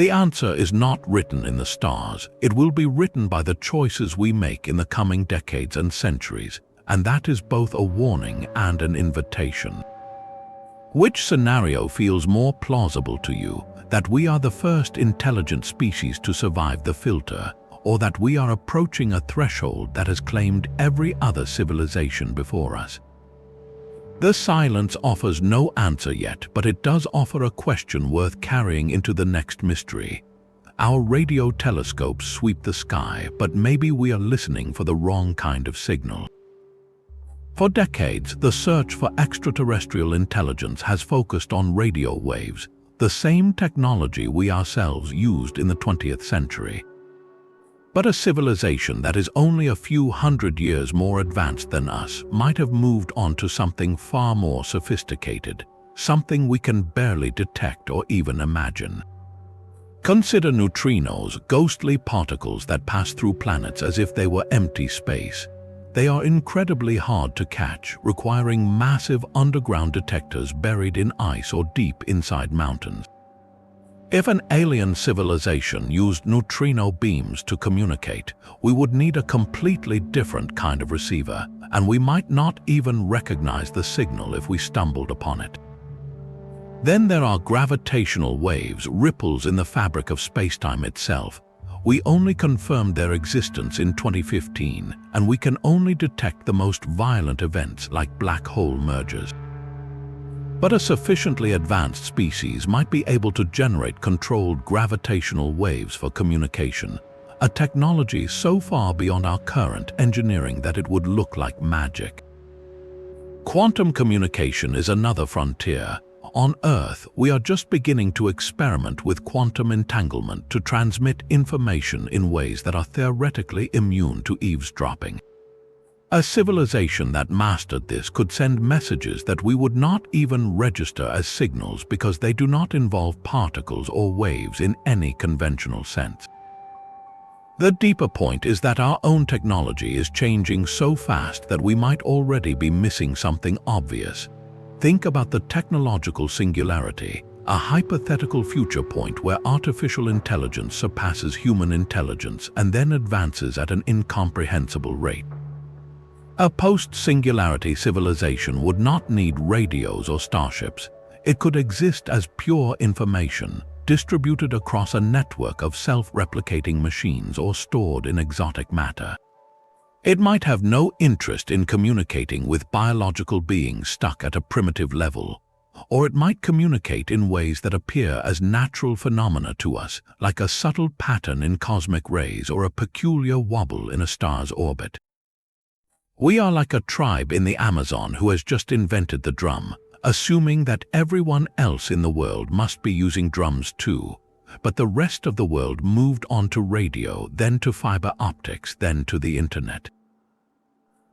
The answer is not written in the stars. It will be written by the choices we make in the coming decades and centuries, and that is both a warning and an invitation. Which scenario feels more plausible to you? That we are the first intelligent species to survive the filter, or that we are approaching a threshold that has claimed every other civilization before us? The silence offers no answer yet, but it does offer a question worth carrying into the next mystery. Our radio telescopes sweep the sky, but maybe we are listening for the wrong kind of signal. For decades, the search for extraterrestrial intelligence has focused on radio waves, the same technology we ourselves used in the 20th century. But a civilization that is only a few hundred years more advanced than us might have moved on to something far more sophisticated, something we can barely detect or even imagine. Consider neutrinos, ghostly particles that pass through planets as if they were empty space. They are incredibly hard to catch, requiring massive underground detectors buried in ice or deep inside mountains. If an alien civilization used neutrino beams to communicate, we would need a completely different kind of receiver, and we might not even recognize the signal if we stumbled upon it. Then there are gravitational waves, ripples in the fabric of spacetime itself. We only confirmed their existence in 2015, and we can only detect the most violent events like black hole mergers. But a sufficiently advanced species might be able to generate controlled gravitational waves for communication, a technology so far beyond our current engineering that it would look like magic. Quantum communication is another frontier. On Earth, we are just beginning to experiment with quantum entanglement to transmit information in ways that are theoretically immune to eavesdropping. A civilization that mastered this could send messages that we would not even register as signals because they do not involve particles or waves in any conventional sense. The deeper point is that our own technology is changing so fast that we might already be missing something obvious. Think about the technological singularity, a hypothetical future point where artificial intelligence surpasses human intelligence and then advances at an incomprehensible rate. A post-singularity civilization would not need radios or starships. It could exist as pure information, distributed across a network of self-replicating machines or stored in exotic matter. It might have no interest in communicating with biological beings stuck at a primitive level, or it might communicate in ways that appear as natural phenomena to us, like a subtle pattern in cosmic rays or a peculiar wobble in a star's orbit. We are like a tribe in the Amazon who has just invented the drum, assuming that everyone else in the world must be using drums too, but the rest of the world moved on to radio, then to fiber optics, then to the internet.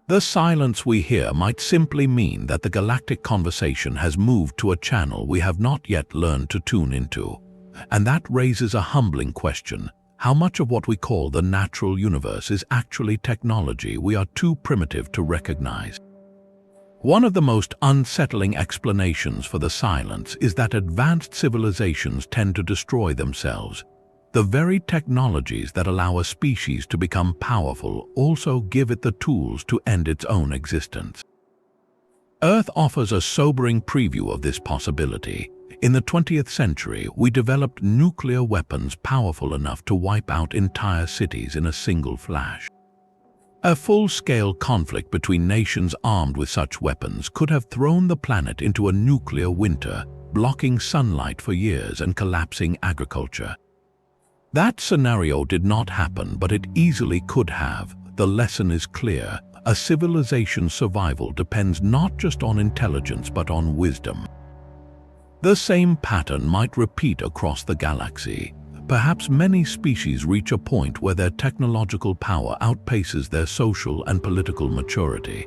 The silence we hear might simply mean that the galactic conversation has moved to a channel we have not yet learned to tune into, and that raises a humbling question. How much of what we call the natural universe is actually technology we are too primitive to recognize? One of the most unsettling explanations for the silence is that advanced civilizations tend to destroy themselves. The very technologies that allow a species to become powerful also give it the tools to end its own existence. Earth offers a sobering preview of this possibility. In the 20th century, we developed nuclear weapons powerful enough to wipe out entire cities in a single flash. A full-scale conflict between nations armed with such weapons could have thrown the planet into a nuclear winter, blocking sunlight for years and collapsing agriculture. That scenario did not happen, but it easily could have. The lesson is clear. A civilization's survival depends not just on intelligence but on wisdom. The same pattern might repeat across the galaxy. Perhaps many species reach a point where their technological power outpaces their social and political maturity.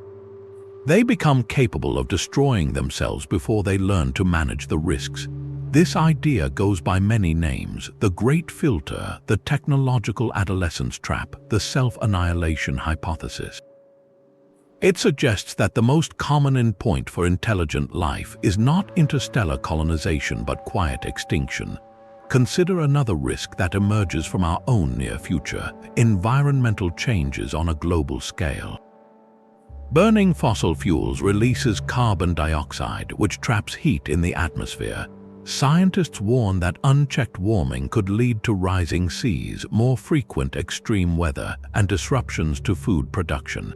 They become capable of destroying themselves before they learn to manage the risks. This idea goes by many names: the Great Filter, the technological adolescence trap, the self-annihilation hypothesis. It suggests that the most common endpoint for intelligent life is not interstellar colonization but quiet extinction. consider another risk that emerges from our own near future: environmental changes on a global scale. Burning fossil fuels releases carbon dioxide, which traps heat in the atmosphere. Scientists warn that unchecked warming could lead to rising seas, more frequent extreme weather, and disruptions to food production.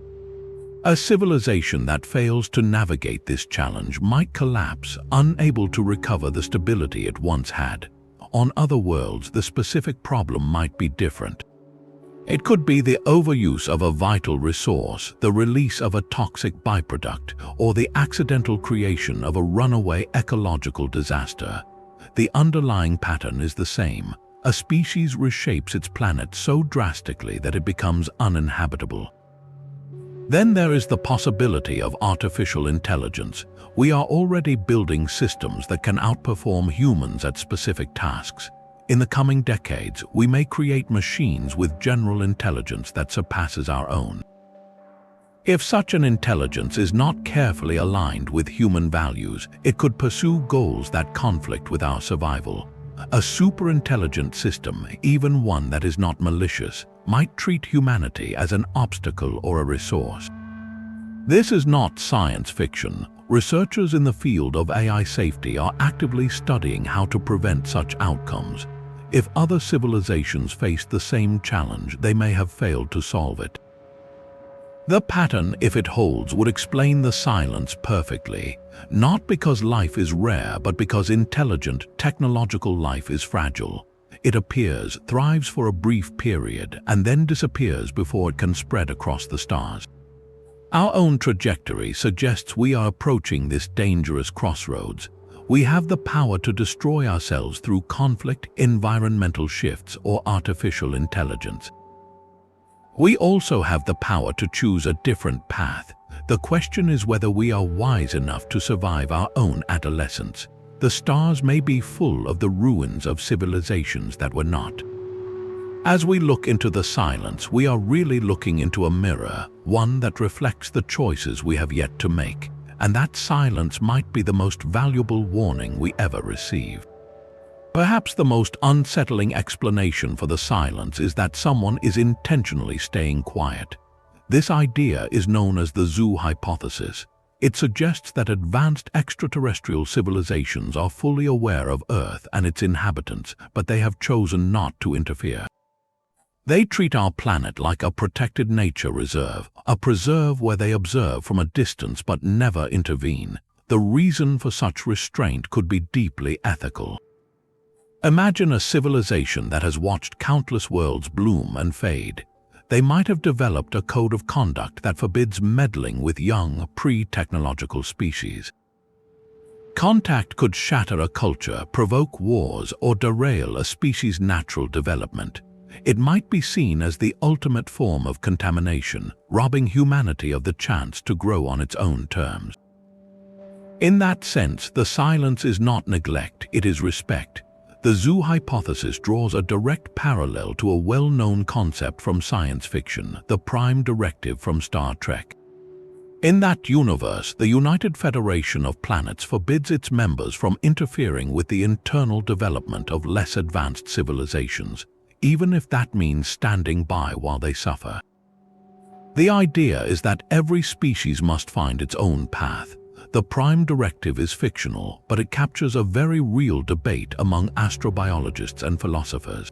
A civilization that fails to navigate this challenge might collapse, unable to recover the stability it once had. On other worlds, the specific problem might be different. It could be the overuse of a vital resource, the release of a toxic byproduct, or the accidental creation of a runaway ecological disaster. The underlying pattern is the same. A species reshapes its planet so drastically that it becomes uninhabitable. Then there is the possibility of artificial intelligence. We are already building systems that can outperform humans at specific tasks. In the coming decades, we may create machines with general intelligence that surpasses our own. If such an intelligence is not carefully aligned with human values, it could pursue goals that conflict with our survival. A superintelligent system, even one that is not malicious, might treat humanity as an obstacle or a resource. This is not science fiction. Researchers in the field of AI safety are actively studying how to prevent such outcomes. If other civilizations faced the same challenge, they may have failed to solve it. The pattern, if it holds, would explain the silence perfectly, not because life is rare, but because intelligent, technological life is fragile. It appears, thrives for a brief period, and then disappears before it can spread across the stars. Our own trajectory suggests we are approaching this dangerous crossroads. We have the power to destroy ourselves through conflict, environmental shifts, or artificial intelligence. We also have the power to choose a different path. The question is whether we are wise enough to survive our own adolescence. The stars may be full of the ruins of civilizations that were not. As we look into the silence, we are really looking into a mirror, one that reflects the choices we have yet to make. And that silence might be the most valuable warning we ever receive. Perhaps the most unsettling explanation for the silence is that someone is intentionally staying quiet. This idea is known as the zoo hypothesis. It suggests that advanced extraterrestrial civilizations are fully aware of Earth and its inhabitants, but they have chosen not to interfere. They treat our planet like a protected nature reserve, a preserve where they observe from a distance but never intervene. The reason for such restraint could be deeply ethical. Imagine a civilization that has watched countless worlds bloom and fade. They might have developed a code of conduct that forbids meddling with young, pre-technological species. Contact could shatter a culture, provoke wars, or derail a species' natural development. It might be seen as the ultimate form of contamination, robbing humanity of the chance to grow on its own terms. In that sense, the silence is not neglect, it is respect. The zoo hypothesis draws a direct parallel to a well-known concept from science fiction, the Prime Directive from Star Trek. In that universe, the United Federation of Planets forbids its members from interfering with the internal development of less advanced civilizations, even if that means standing by while they suffer. The idea is that every species must find its own path. The Prime Directive is fictional, but it captures a very real debate among astrobiologists and philosophers.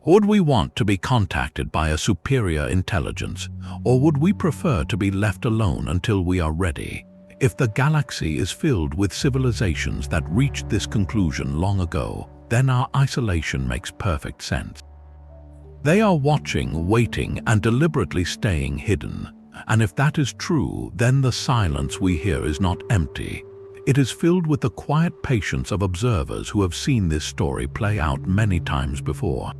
Would we want to be contacted by a superior intelligence, or would we prefer to be left alone until we are ready? If the galaxy is filled with civilizations that reached this conclusion long ago, then our isolation makes perfect sense. They are watching, waiting, and deliberately staying hidden. And if that is true, then the silence we hear is not empty. It is filled with the quiet patience of observers who have seen this story play out many times before.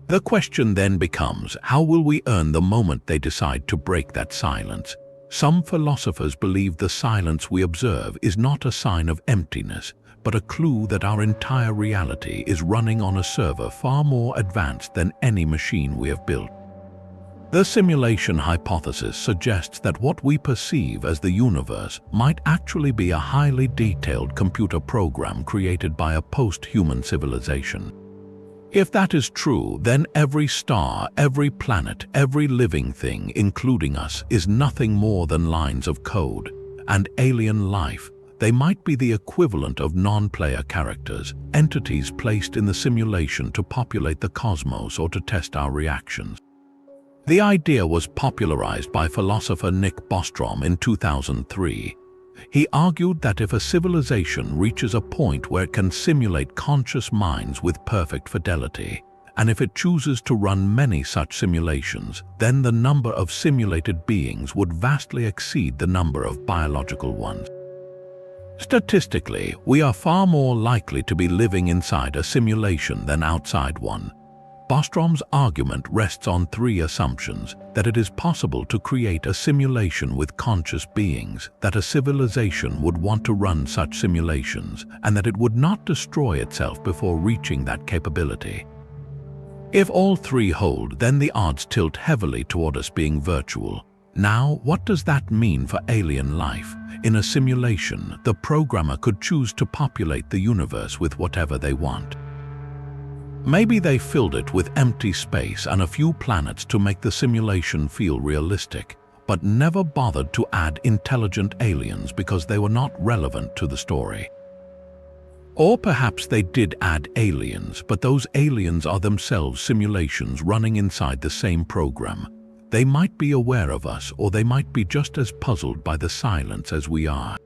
The question then becomes, how will we earn the moment they decide to break that silence? Some philosophers believe the silence we observe is not a sign of emptiness, but a clue that our entire reality is running on a server far more advanced than any machine we have built. The simulation hypothesis suggests that what we perceive as the universe might actually be a highly detailed computer program created by a post-human civilization. If that is true, then every star, every planet, every living thing, including us, is nothing more than lines of code. And alien life, they might be the equivalent of non-player characters, entities placed in the simulation to populate the cosmos or to test our reactions. The idea was popularized by philosopher Nick Bostrom in 2003. He argued that if a civilization reaches a point where it can simulate conscious minds with perfect fidelity, and if it chooses to run many such simulations, then the number of simulated beings would vastly exceed the number of biological ones. Statistically, we are far more likely to be living inside a simulation than outside one. Bostrom's argument rests on three assumptions: that it is possible to create a simulation with conscious beings, that a civilization would want to run such simulations, and that it would not destroy itself before reaching that capability. If all three hold, then the odds tilt heavily toward us being virtual. Now, what does that mean for alien life? In a simulation, the programmer could choose to populate the universe with whatever they want. Maybe they filled it with empty space and a few planets to make the simulation feel realistic, but never bothered to add intelligent aliens because they were not relevant to the story. Or perhaps they did add aliens, but those aliens are themselves simulations running inside the same program. They might be aware of us, or they might be just as puzzled by the silence as we are.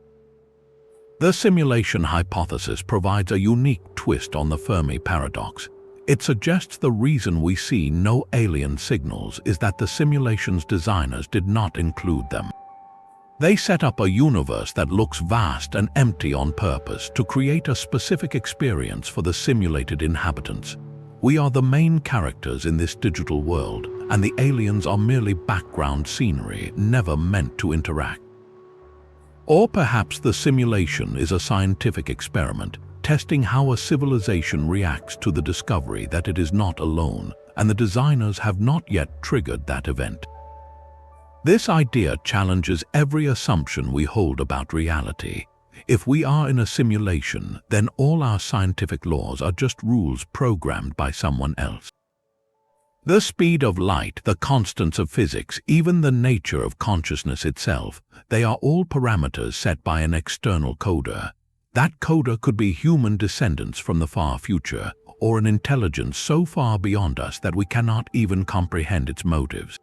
The simulation hypothesis provides a unique twist on the Fermi Paradox. It suggests the reason we see no alien signals is that the simulation's designers did not include them. They set up a universe that looks vast and empty on purpose to create a specific experience for the simulated inhabitants. We are the main characters in this digital world, and the aliens are merely background scenery, never meant to interact. Or perhaps the simulation is a scientific experiment, testing how a civilization reacts to the discovery that it is not alone, and the designers have not yet triggered that event. This idea challenges every assumption we hold about reality. If we are in a simulation, then all our scientific laws are just rules programmed by someone else. The speed of light, the constants of physics, even the nature of consciousness itself, they are all parameters set by an external coder. That coder could be human descendants from the far future, or an intelligence so far beyond us that we cannot even comprehend its motives.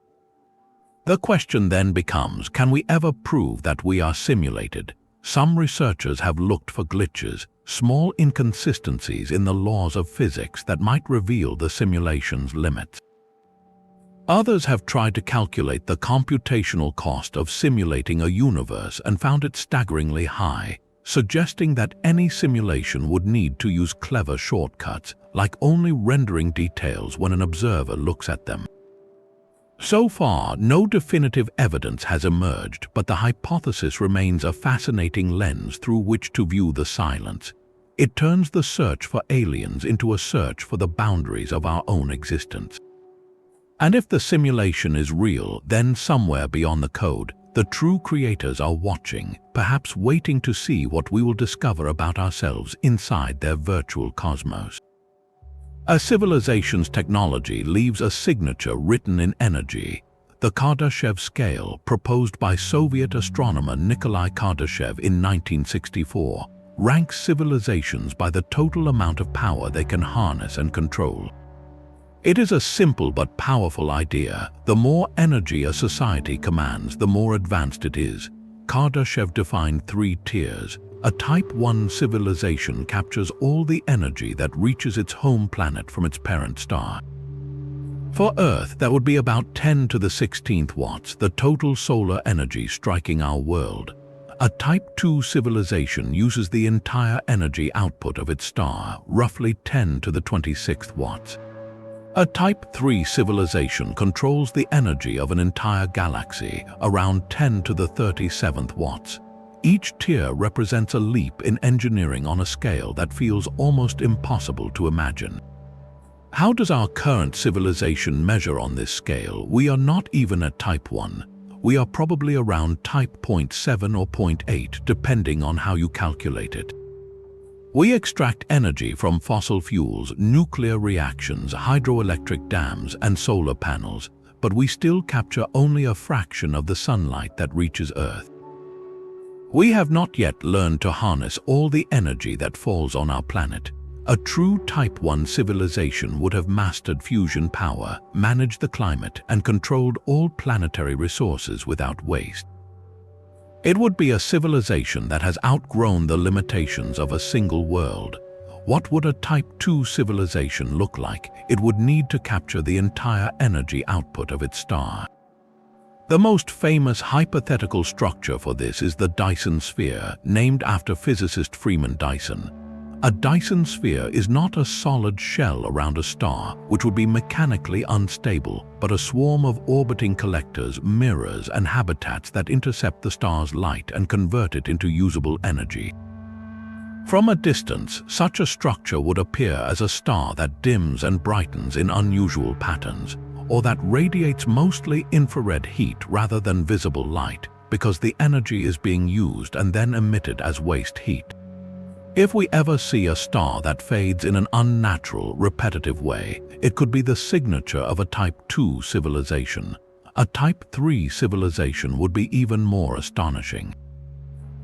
The question then becomes, can we ever prove that we are simulated? Some researchers have looked for glitches, small inconsistencies in the laws of physics that might reveal the simulation's limits. Others have tried to calculate the computational cost of simulating a universe and found it staggeringly high, suggesting that any simulation would need to use clever shortcuts, like only rendering details when an observer looks at them. So far, no definitive evidence has emerged, but the hypothesis remains a fascinating lens through which to view the silence. It turns the search for aliens into a search for the boundaries of our own existence. And if the simulation is real, then somewhere beyond the code, the true creators are watching, perhaps waiting to see what we will discover about ourselves inside their virtual cosmos. A civilization's technology leaves a signature written in energy. The Kardashev Scale, proposed by Soviet astronomer Nikolai Kardashev in 1964, ranks civilizations by the total amount of power they can harness and control. It is a simple but powerful idea. The more energy a society commands, the more advanced it is. Kardashev defined 3 tiers. A Type 1 civilization captures all the energy that reaches its home planet from its parent star. For Earth, that would be about 10 to the 16th watts, the total solar energy striking our world. A Type 2 civilization uses the entire energy output of its star, roughly 10 to the 26th watts. A Type 3 civilization controls the energy of an entire galaxy, around 10 to the 37th watts. Each tier represents a leap in engineering on a scale that feels almost impossible to imagine. How does our current civilization measure on this scale? We are not even at type 1. We are probably around type 0.7 or 0.8, depending on how you calculate it. We extract energy from fossil fuels, nuclear reactions, hydroelectric dams, and solar panels, but we still capture only a fraction of the sunlight that reaches Earth. We have not yet learned to harness all the energy that falls on our planet. A true Type 1 civilization would have mastered fusion power, managed the climate, and controlled all planetary resources without waste. It would be a civilization that has outgrown the limitations of a single world. What would a Type 2 civilization look like? It would need to capture the entire energy output of its star. The most famous hypothetical structure for this is the Dyson sphere, named after physicist Freeman Dyson. A Dyson sphere is not a solid shell around a star, which would be mechanically unstable, but a swarm of orbiting collectors, mirrors, and habitats that intercept the star's light and convert it into usable energy. From a distance, such a structure would appear as a star that dims and brightens in unusual patterns, or that radiates mostly infrared heat rather than visible light, because the energy is being used and then emitted as waste heat. If we ever see a star that fades in an unnatural, repetitive way, it could be the signature of a Type 2 civilization. A Type 3 civilization would be even more astonishing.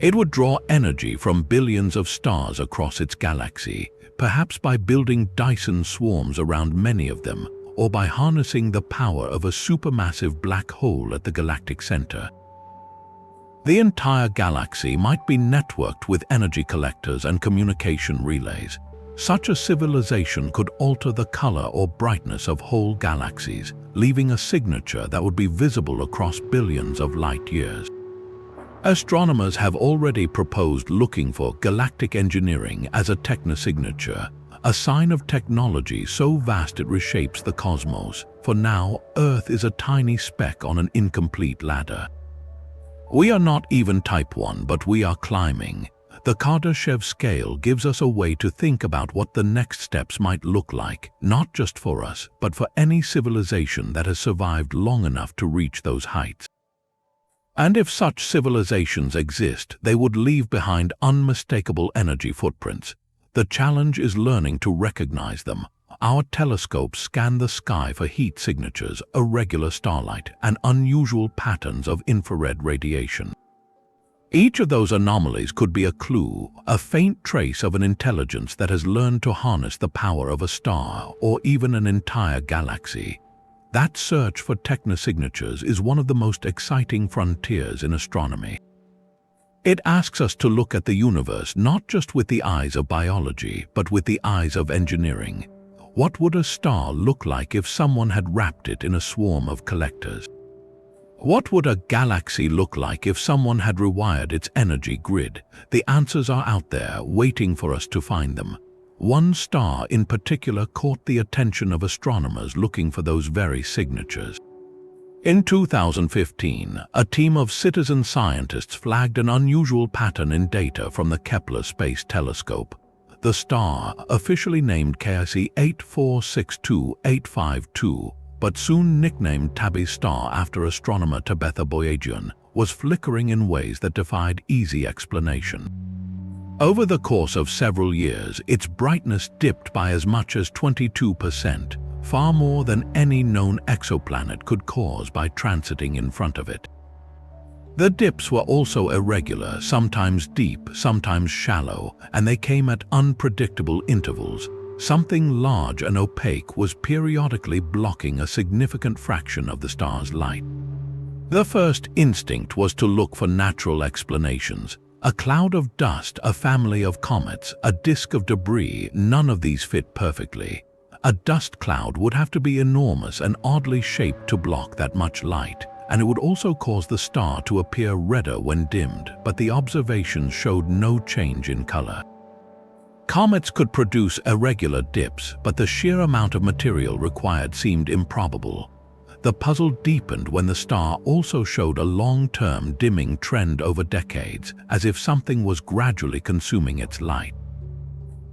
It would draw energy from billions of stars across its galaxy, perhaps by building Dyson swarms around many of them, or by harnessing the power of a supermassive black hole at the galactic center. The entire galaxy might be networked with energy collectors and communication relays. Such a civilization could alter the color or brightness of whole galaxies, leaving a signature that would be visible across billions of light years. Astronomers have already proposed looking for galactic engineering as a technosignature, a sign of technology so vast it reshapes the cosmos. For now, Earth is a tiny speck on an incomplete ladder. We are not even Type 1, but we are climbing. The Kardashev Scale gives us a way to think about what the next steps might look like, not just for us, but for any civilization that has survived long enough to reach those heights. And if such civilizations exist, they would leave behind unmistakable energy footprints. The challenge is learning to recognize them. Our telescopes scan the sky for heat signatures, irregular starlight, and unusual patterns of infrared radiation. Each of those anomalies could be a clue, a faint trace of an intelligence that has learned to harness the power of a star or even an entire galaxy. That search for technosignatures is one of the most exciting frontiers in astronomy. It asks us to look at the universe not just with the eyes of biology, but with the eyes of engineering. What would a star look like if someone had wrapped it in a swarm of collectors? What would a galaxy look like if someone had rewired its energy grid? The answers are out there, waiting for us to find them. One star in particular caught the attention of astronomers looking for those very signatures. In 2015, a team of citizen scientists flagged an unusual pattern in data from the Kepler Space Telescope. The star, officially named KIC 8462852, but soon nicknamed Tabby star after astronomer Tabby, was flickering in ways that defied easy explanation. Over the course of several years, its brightness dipped by as much as 22%, far more than any known exoplanet could cause by transiting in front of it. The dips were also irregular, sometimes deep, sometimes shallow, and they came at unpredictable intervals. Something large and opaque was periodically blocking a significant fraction of the star's light. The first instinct was to look for natural explanations. A cloud of dust, a family of comets, a disk of debris, none of these fit perfectly. A dust cloud would have to be enormous and oddly shaped to block that much light, and it would also cause the star to appear redder when dimmed, but the observations showed no change in color. Comets could produce irregular dips, but the sheer amount of material required seemed improbable. The puzzle deepened when the star also showed a long-term dimming trend over decades, as if something was gradually consuming its light.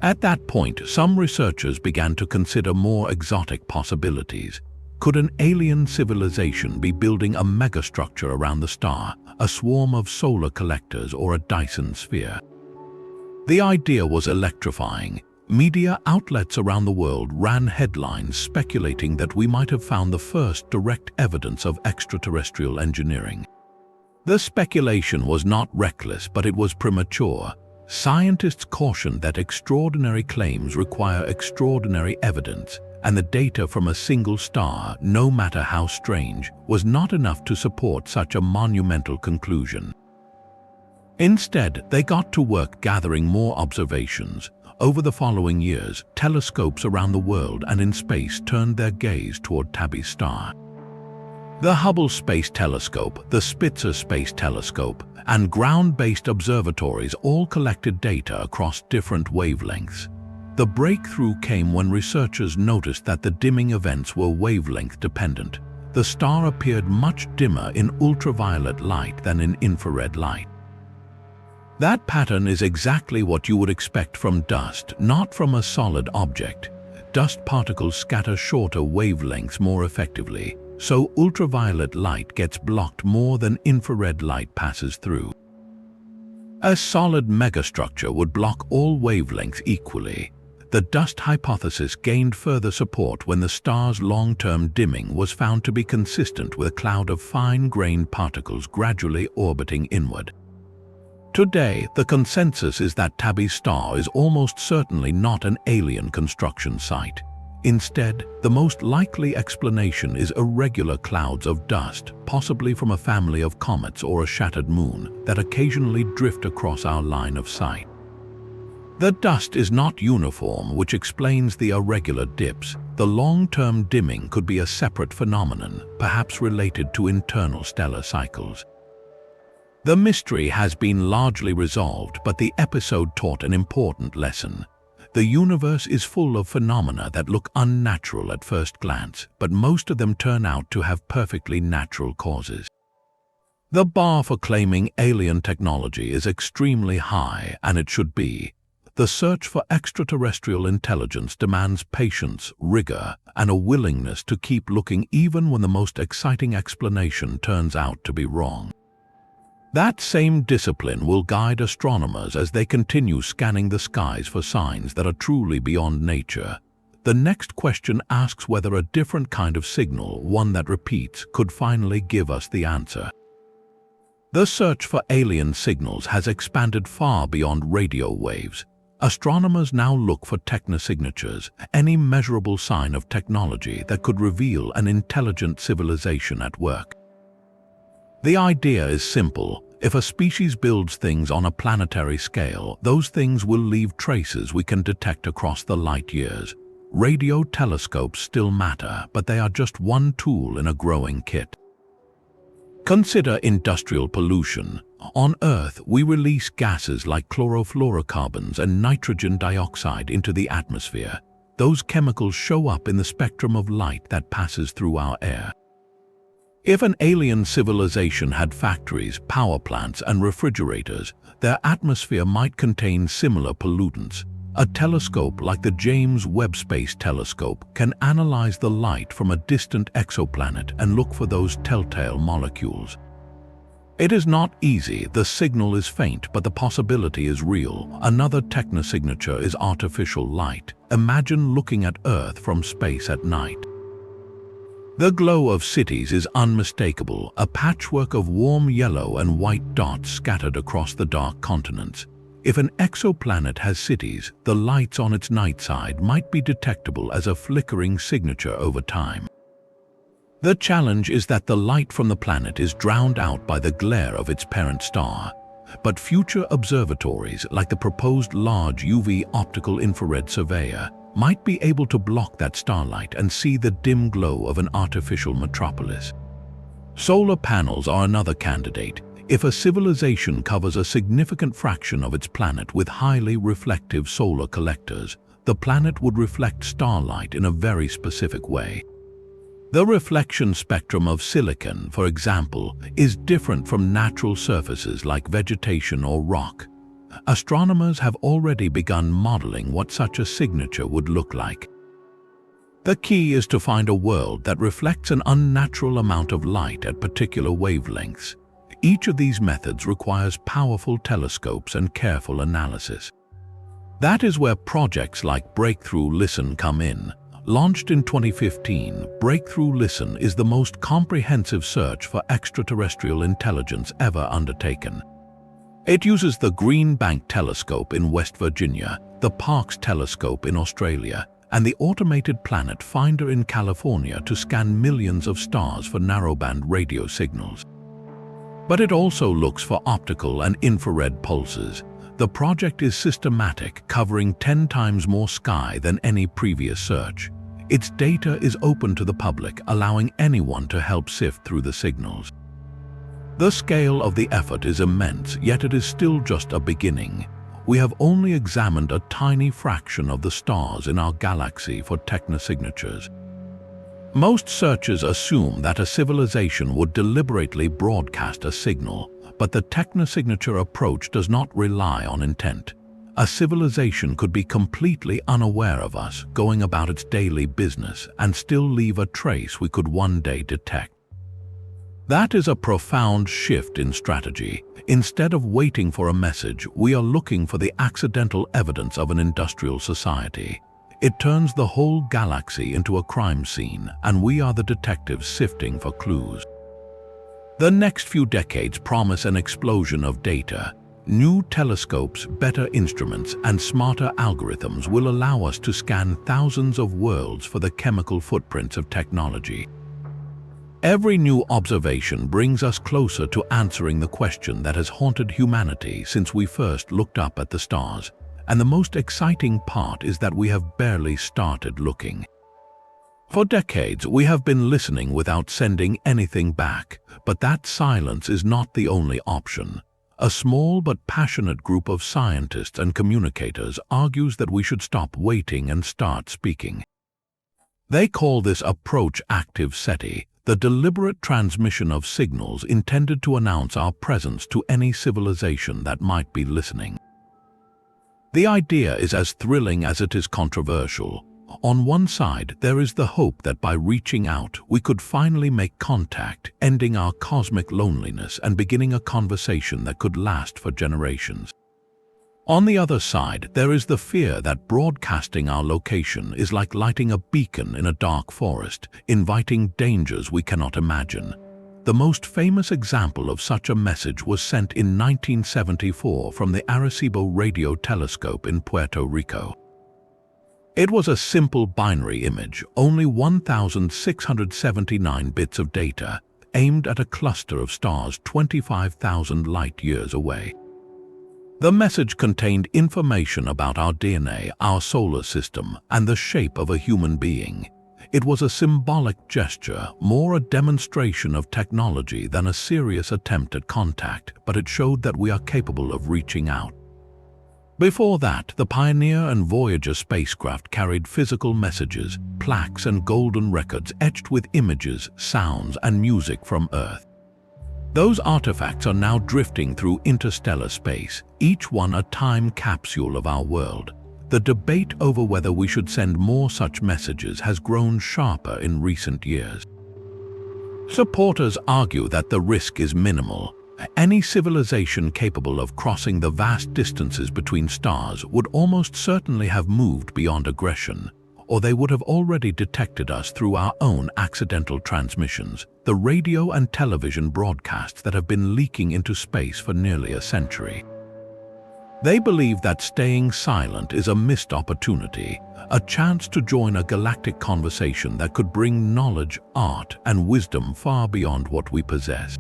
At that point, some researchers began to consider more exotic possibilities. Could an alien civilization be building a megastructure around the star, a swarm of solar collectors, or a Dyson sphere? The idea was electrifying. Media outlets around the world ran headlines speculating that we might have found the first direct evidence of extraterrestrial engineering. The speculation was not reckless, but it was premature. Scientists cautioned that extraordinary claims require extraordinary evidence, and the data from a single star, no matter how strange, was not enough to support such a monumental conclusion. Instead, they got to work gathering more observations. Over the following years, telescopes around the world and in space turned their gaze toward Tabby's star. The Hubble Space Telescope, the Spitzer Space Telescope, and ground-based observatories all collected data across different wavelengths. The breakthrough came when researchers noticed that the dimming events were wavelength-dependent. The star appeared much dimmer in ultraviolet light than in infrared light. That pattern is exactly what you would expect from dust, not from a solid object. Dust particles scatter shorter wavelengths more effectively, so ultraviolet light gets blocked more than infrared light passes through. A solid megastructure would block all wavelengths equally. The dust hypothesis gained further support when the star's long-term dimming was found to be consistent with a cloud of fine-grained particles gradually orbiting inward. Today, the consensus is that Tabby's star is almost certainly not an alien construction site. Instead, the most likely explanation is irregular clouds of dust, possibly from a family of comets or a shattered moon, that occasionally drift across our line of sight. The dust is not uniform, which explains the irregular dips. The long-term dimming could be a separate phenomenon, perhaps related to internal stellar cycles. The mystery has been largely resolved, but the episode taught an important lesson. The universe is full of phenomena that look unnatural at first glance, but most of them turn out to have perfectly natural causes. The bar for claiming alien technology is extremely high, and it should be. The search for extraterrestrial intelligence demands patience, rigor, and a willingness to keep looking even when the most exciting explanation turns out to be wrong. That same discipline will guide astronomers as they continue scanning the skies for signs that are truly beyond nature. The next question asks whether a different kind of signal, one that repeats, could finally give us the answer. The search for alien signals has expanded far beyond radio waves. Astronomers now look for technosignatures, any measurable sign of technology that could reveal an intelligent civilization at work. The idea is simple. If a species builds things on a planetary scale, those things will leave traces we can detect across the light years. Radio telescopes still matter, but they are just one tool in a growing kit. Consider industrial pollution. On Earth, we release gases like chlorofluorocarbons and nitrogen dioxide into the atmosphere. Those chemicals show up in the spectrum of light that passes through our air. If an alien civilization had factories, power plants, and refrigerators, their atmosphere might contain similar pollutants. A telescope like the James Webb Space Telescope can analyze the light from a distant exoplanet and look for those telltale molecules. It is not easy, the signal is faint, but the possibility is real. Another technosignature is artificial light. Imagine looking at Earth from space at night. The glow of cities is unmistakable, a patchwork of warm yellow and white dots scattered across the dark continents. If an exoplanet has cities, the lights on its night side might be detectable as a flickering signature over time. The challenge is that the light from the planet is drowned out by the glare of its parent star. But future observatories, like the proposed large UV optical infrared surveyor, might be able to block that starlight and see the dim glow of an artificial metropolis. Solar panels are another candidate. If a civilization covers a significant fraction of its planet with highly reflective solar collectors, the planet would reflect starlight in a very specific way. The reflection spectrum of silicon, for example, is different from natural surfaces like vegetation or rock. astronomers have already begun modeling what such a signature would look like. The key is to find a world that reflects an unnatural amount of light at particular wavelengths. Each of these methods requires powerful telescopes and careful analysis. That is where projects like Breakthrough Listen come in. Launched in 2015, Breakthrough Listen is the most comprehensive search for extraterrestrial intelligence ever undertaken. It uses the Green Bank Telescope in West Virginia, the Parkes Telescope in Australia, and the Automated Planet Finder in California to scan millions of stars for narrowband radio signals. But it also looks for optical and infrared pulses. The project is systematic, covering 10 times more sky than any previous search. Its data is open to the public, allowing anyone to help sift through the signals. The scale of the effort is immense, yet it is still just a beginning. We have only examined a tiny fraction of the stars in our galaxy for technosignatures. Most searchers assume that a civilization would deliberately broadcast a signal, but the technosignature approach does not rely on intent. A civilization could be completely unaware of us, going about its daily business, and still leave a trace we could one day detect. That is a profound shift in strategy. Instead of waiting for a message, we are looking for the accidental evidence of an industrial society. It turns the whole galaxy into a crime scene, and we are the detectives sifting for clues. The next few decades promise an explosion of data. New telescopes, better instruments, and smarter algorithms will allow us to scan thousands of worlds for the chemical footprints of technology. Every new observation brings us closer to answering the question that has haunted humanity since we first looked up at the stars. And the most exciting part is that we have barely started looking. For decades, we have been listening without sending anything back, but that silence is not the only option. A small but passionate group of scientists and communicators argues that we should stop waiting and start speaking. They call this approach active SETI, the deliberate transmission of signals intended to announce our presence to any civilization that might be listening. The idea is as thrilling as it is controversial. On one side, there is the hope that by reaching out, we could finally make contact, ending our cosmic loneliness and beginning a conversation that could last for generations. On the other side, there is the fear that broadcasting our location is like lighting a beacon in a dark forest, inviting dangers we cannot imagine. The most famous example of such a message was sent in 1974 from the Arecibo radio telescope in Puerto Rico. It was a simple binary image, only 1,679 bits of data, aimed at a cluster of stars 25,000 light-years away. The message contained information about our DNA, our solar system, and the shape of a human being. It was a symbolic gesture, more a demonstration of technology than a serious attempt at contact, but it showed that we are capable of reaching out. Before that, the Pioneer and Voyager spacecraft carried physical messages, plaques and golden records etched with images, sounds, and music from Earth. Those artifacts are now drifting through interstellar space, each one a time capsule of our world. The debate over whether we should send more such messages has grown sharper in recent years. Supporters argue that the risk is minimal. Any civilization capable of crossing the vast distances between stars would almost certainly have moved beyond aggression, or they would have already detected us through our own accidental transmissions, the radio and television broadcasts that have been leaking into space for nearly a century. They believe that staying silent is a missed opportunity, a chance to join a galactic conversation that could bring knowledge, art, and wisdom far beyond what we possess.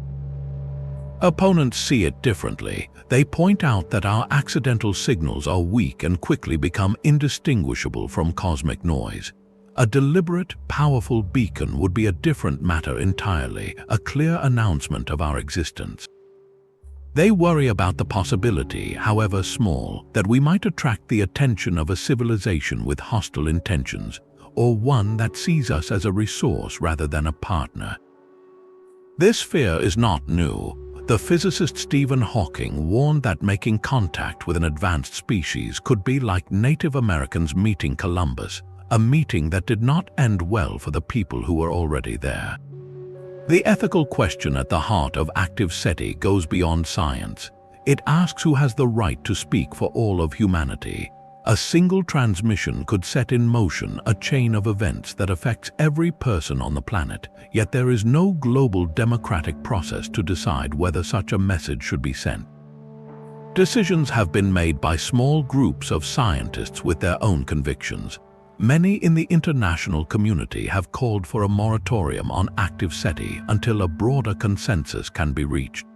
Opponents see it differently. They point out that our accidental signals are weak and quickly become indistinguishable from cosmic noise. A deliberate, powerful beacon would be a different matter entirely, a clear announcement of our existence. They worry about the possibility, however small, that we might attract the attention of a civilization with hostile intentions, or one that sees us as a resource rather than a partner. This fear is not new. the physicist Stephen Hawking warned that making contact with an advanced species could be like Native Americans meeting Columbus, a meeting that did not end well for the people who were already there. The ethical question at the heart of active SETI goes beyond science. It asks who has the right to speak for all of humanity. A single transmission could set in motion a chain of events that affects every person on the planet, yet there is no global democratic process to decide whether such a message should be sent. Decisions have been made by small groups of scientists with their own convictions. Many in the international community have called for a moratorium on active SETI until a broader consensus can be reached.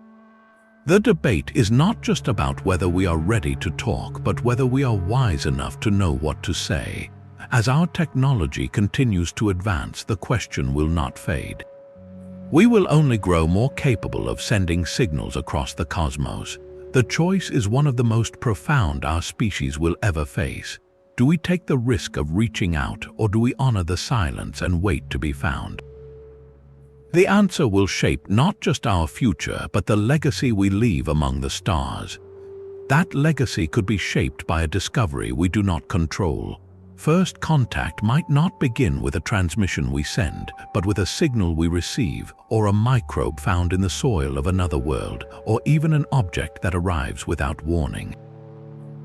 The debate is not just about whether we are ready to talk, but whether we are wise enough to know what to say. As our technology continues to advance, the question will not fade. We will only grow more capable of sending signals across the cosmos. The choice is one of the most profound our species will ever face. Do we take the risk of reaching out, or do we honor the silence and wait to be found? The answer will shape not just our future, but the legacy we leave among the stars. That legacy could be shaped by a discovery we do not control. First contact might not begin with a transmission we send, but with a signal we receive, or a microbe found in the soil of another world, or even an object that arrives without warning.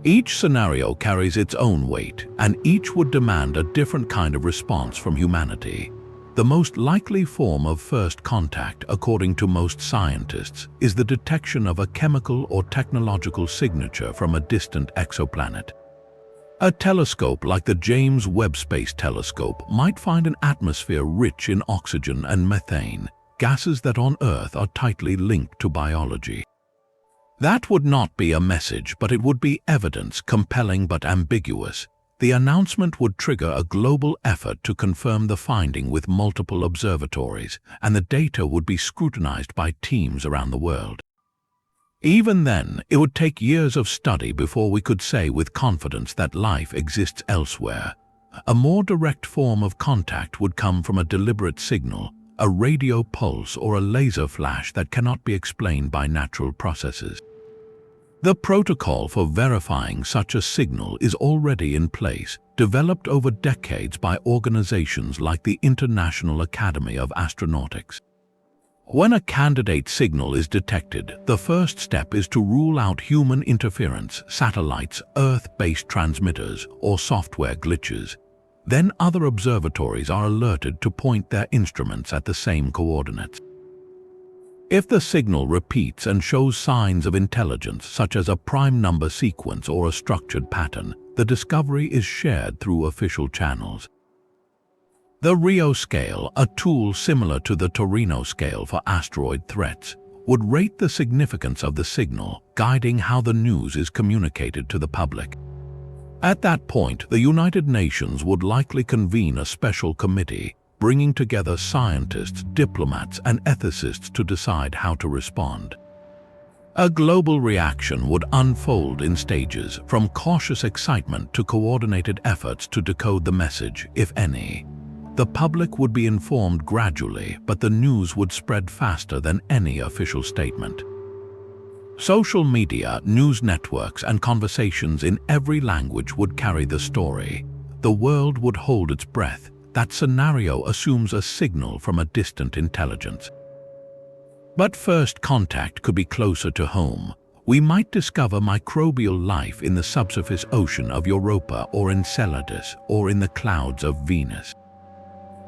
Each scenario carries its own weight, and each would demand a different kind of response from humanity. The most likely form of first contact, according to most scientists, is the detection of a chemical or technological signature from a distant exoplanet. A telescope like the James Webb Space Telescope might find an atmosphere rich in oxygen and methane, gases that on Earth are tightly linked to biology. That would not be a message, but it would be evidence, compelling but ambiguous. The announcement would trigger a global effort to confirm the finding with multiple observatories, and the data would be scrutinized by teams around the world. Even then, it would take years of study before we could say with confidence that life exists elsewhere. A more direct form of contact would come from a deliberate signal, a radio pulse or a laser flash that cannot be explained by natural processes. The protocol for verifying such a signal is already in place, developed over decades by organizations like the International Academy of Astronautics. When a candidate signal is detected, the first step is to rule out human interference, satellites, Earth-based transmitters, or software glitches. Then other observatories are alerted to point their instruments at the same coordinates. If the signal repeats and shows signs of intelligence, such as a prime number sequence or a structured pattern, the discovery is shared through official channels. The Rio scale, a tool similar to the Torino scale for asteroid threats, would rate the significance of the signal, guiding how the news is communicated to the public. At that point, the United Nations would likely convene a special committee, bringing together scientists, diplomats, and ethicists to decide how to respond. A global reaction would unfold in stages, from cautious excitement to coordinated efforts to decode the message, if any. The public would be informed gradually, but the news would spread faster than any official statement. Social media, news networks, and conversations in every language would carry the story. The world would hold its breath. That scenario assumes a signal from a distant intelligence. But first contact could be closer to home. We might discover microbial life in the subsurface ocean of Europa or Enceladus or in the clouds of Venus.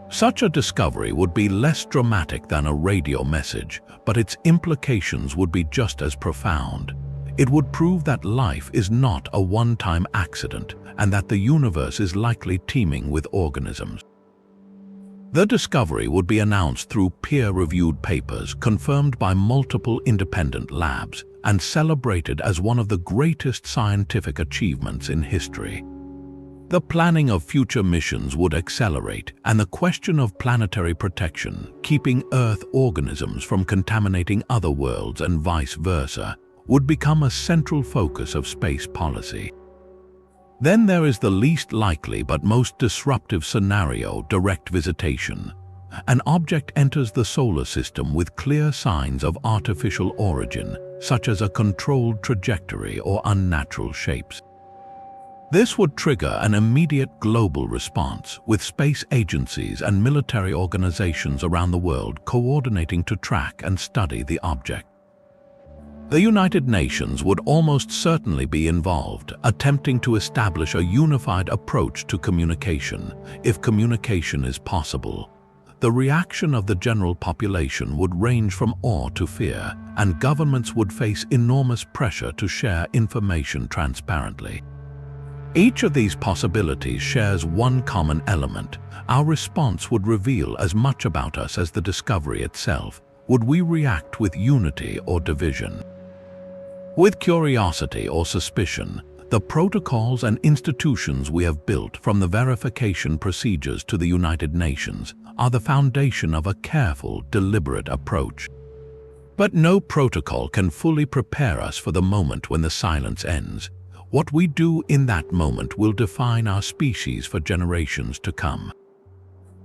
Such a discovery would be less dramatic than a radio message, but its implications would be just as profound. It would prove that life is not a one-time accident and that the universe is likely teeming with organisms. The discovery would be announced through peer-reviewed papers confirmed by multiple independent labs and celebrated as one of the greatest scientific achievements in history. The planning of future missions would accelerate, and the question of planetary protection, keeping Earth organisms from contaminating other worlds and vice versa, would become a central focus of space policy. Then there is the least likely but most disruptive scenario, direct visitation. an object enters the solar system with clear signs of artificial origin, such as a controlled trajectory or unnatural shapes. This would trigger an immediate global response, with space agencies and military organizations around the world coordinating to track and study the object. The United Nations would almost certainly be involved, attempting to establish a unified approach to communication, if communication is possible. The reaction of the general population would range from awe to fear, and governments would face enormous pressure to share information transparently. Each of these possibilities shares one common element. Our response would reveal as much about us as the discovery itself. Would we react with unity or division? With curiosity or suspicion? The protocols and institutions we have built, from the verification procedures to the United Nations, are the foundation of a careful, deliberate approach. But no protocol can fully prepare us for the moment when the silence ends. What we do in that moment will define our species for generations to come.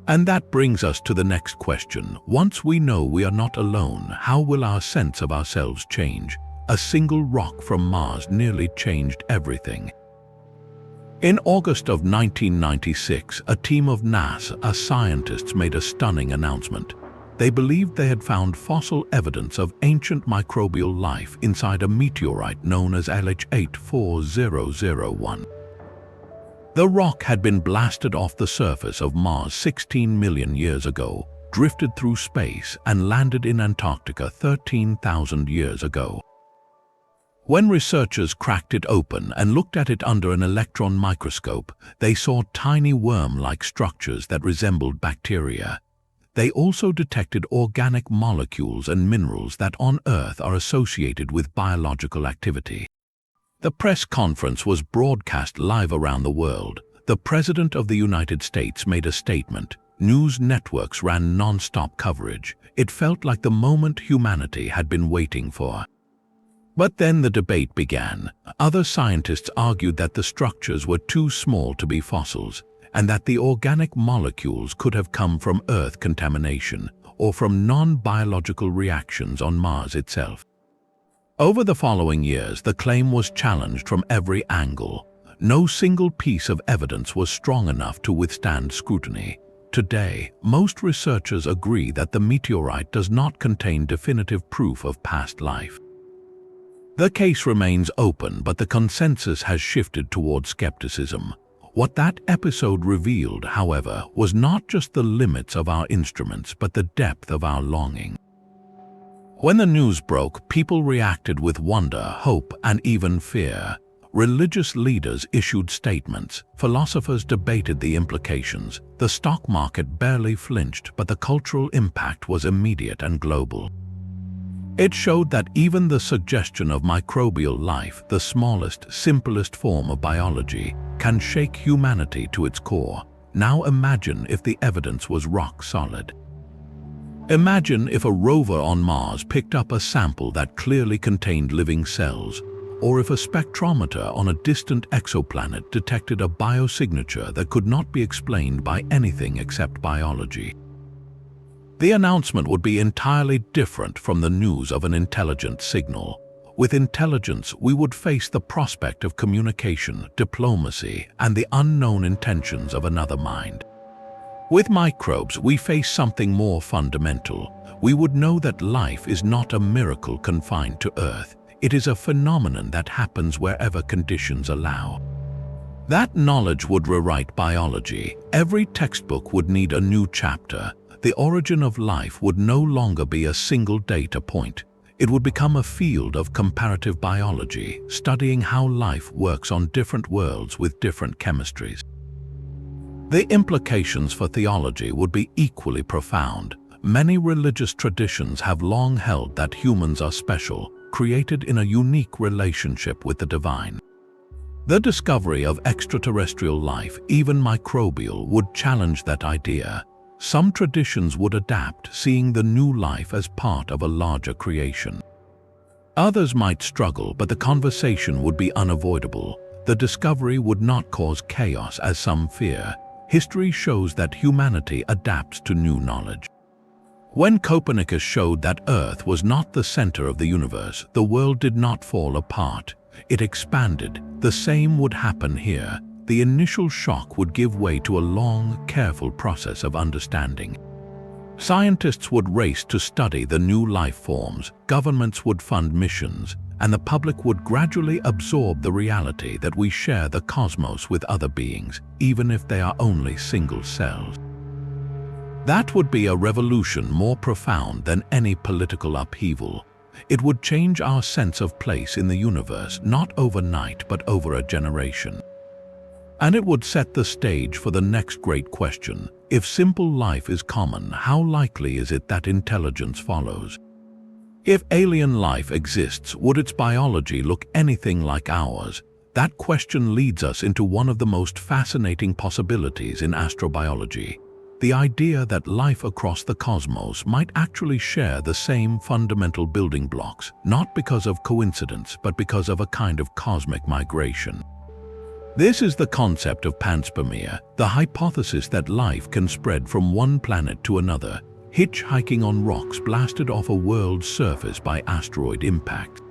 And that brings us to the next question. Once we know we are not alone, how will our sense of ourselves change? A single rock from Mars nearly changed everything. In August of 1996, a team of NASA scientists made a stunning announcement. They believed they had found fossil evidence of ancient microbial life inside a meteorite known as LH84001. The rock had been blasted off the surface of Mars 16 million years ago, drifted through space, and landed in Antarctica 13,000 years ago. When researchers cracked it open and looked at it under an electron microscope, they saw tiny worm-like structures that resembled bacteria. They also detected organic molecules and minerals that on Earth are associated with biological activity. The press conference was broadcast live around the world. The President of the United States made a statement. News networks ran non-stop coverage. It felt like the moment humanity had been waiting for. But then the debate began. Other scientists argued that the structures were too small to be fossils, and that the organic molecules could have come from Earth contamination or from non-biological reactions on Mars itself. Over the following years, the claim was challenged from every angle. No single piece of evidence was strong enough to withstand scrutiny. Today, most researchers agree that the meteorite does not contain definitive proof of past life. The case remains open, but the consensus has shifted toward skepticism. What that episode revealed, however, was not just the limits of our instruments, but the depth of our longing. When the news broke, people reacted with wonder, hope, and even fear. Religious leaders issued statements. Philosophers debated the implications. The stock market barely flinched, but the cultural impact was immediate and global. It showed that even the suggestion of microbial life, the smallest, simplest form of biology, can shake humanity to its core. Now imagine if the evidence was rock solid. Imagine if a rover on Mars picked up a sample that clearly contained living cells, or if a spectrometer on a distant exoplanet detected a biosignature that could not be explained by anything except biology. The announcement would be entirely different from the news of an intelligent signal. With intelligence, we would face the prospect of communication, diplomacy, and the unknown intentions of another mind. With microbes, we face something more fundamental. We would know that life is not a miracle confined to Earth. It is a phenomenon that happens wherever conditions allow. That knowledge would rewrite biology. Every textbook would need a new chapter. The origin of life would no longer be a single data point. It would become a field of comparative biology, studying how life works on different worlds with different chemistries. The implications for theology would be equally profound. Many religious traditions have long held that humans are special, created in a unique relationship with the divine. The discovery of extraterrestrial life, even microbial, would challenge that idea. Some traditions would adapt, seeing the new life as part of a larger creation. Others might struggle, but the conversation would be unavoidable. The discovery would not cause chaos as some fear. history shows that humanity adapts to new knowledge. When Copernicus showed that Earth was not the center of the universe, the world did not fall apart. It expanded. The same would happen here. The initial shock would give way to a long, careful process of understanding. Scientists would race to study the new life forms, governments would fund missions, and the public would gradually absorb the reality that we share the cosmos with other beings, even if they are only single cells. That would be a revolution more profound than any political upheaval. It would change our sense of place in the universe, not overnight but over a generation. And it would set the stage for the next great question. If simple life is common, how likely is it that intelligence follows? If alien life exists, would its biology look anything like ours? That question leads us into one of the most fascinating possibilities in astrobiology. The idea that life across the cosmos might actually share the same fundamental building blocks, not because of coincidence, but because of a kind of cosmic migration. This is the concept of panspermia, the hypothesis that life can spread from one planet to another, hitchhiking on rocks blasted off a world's surface by asteroid impact.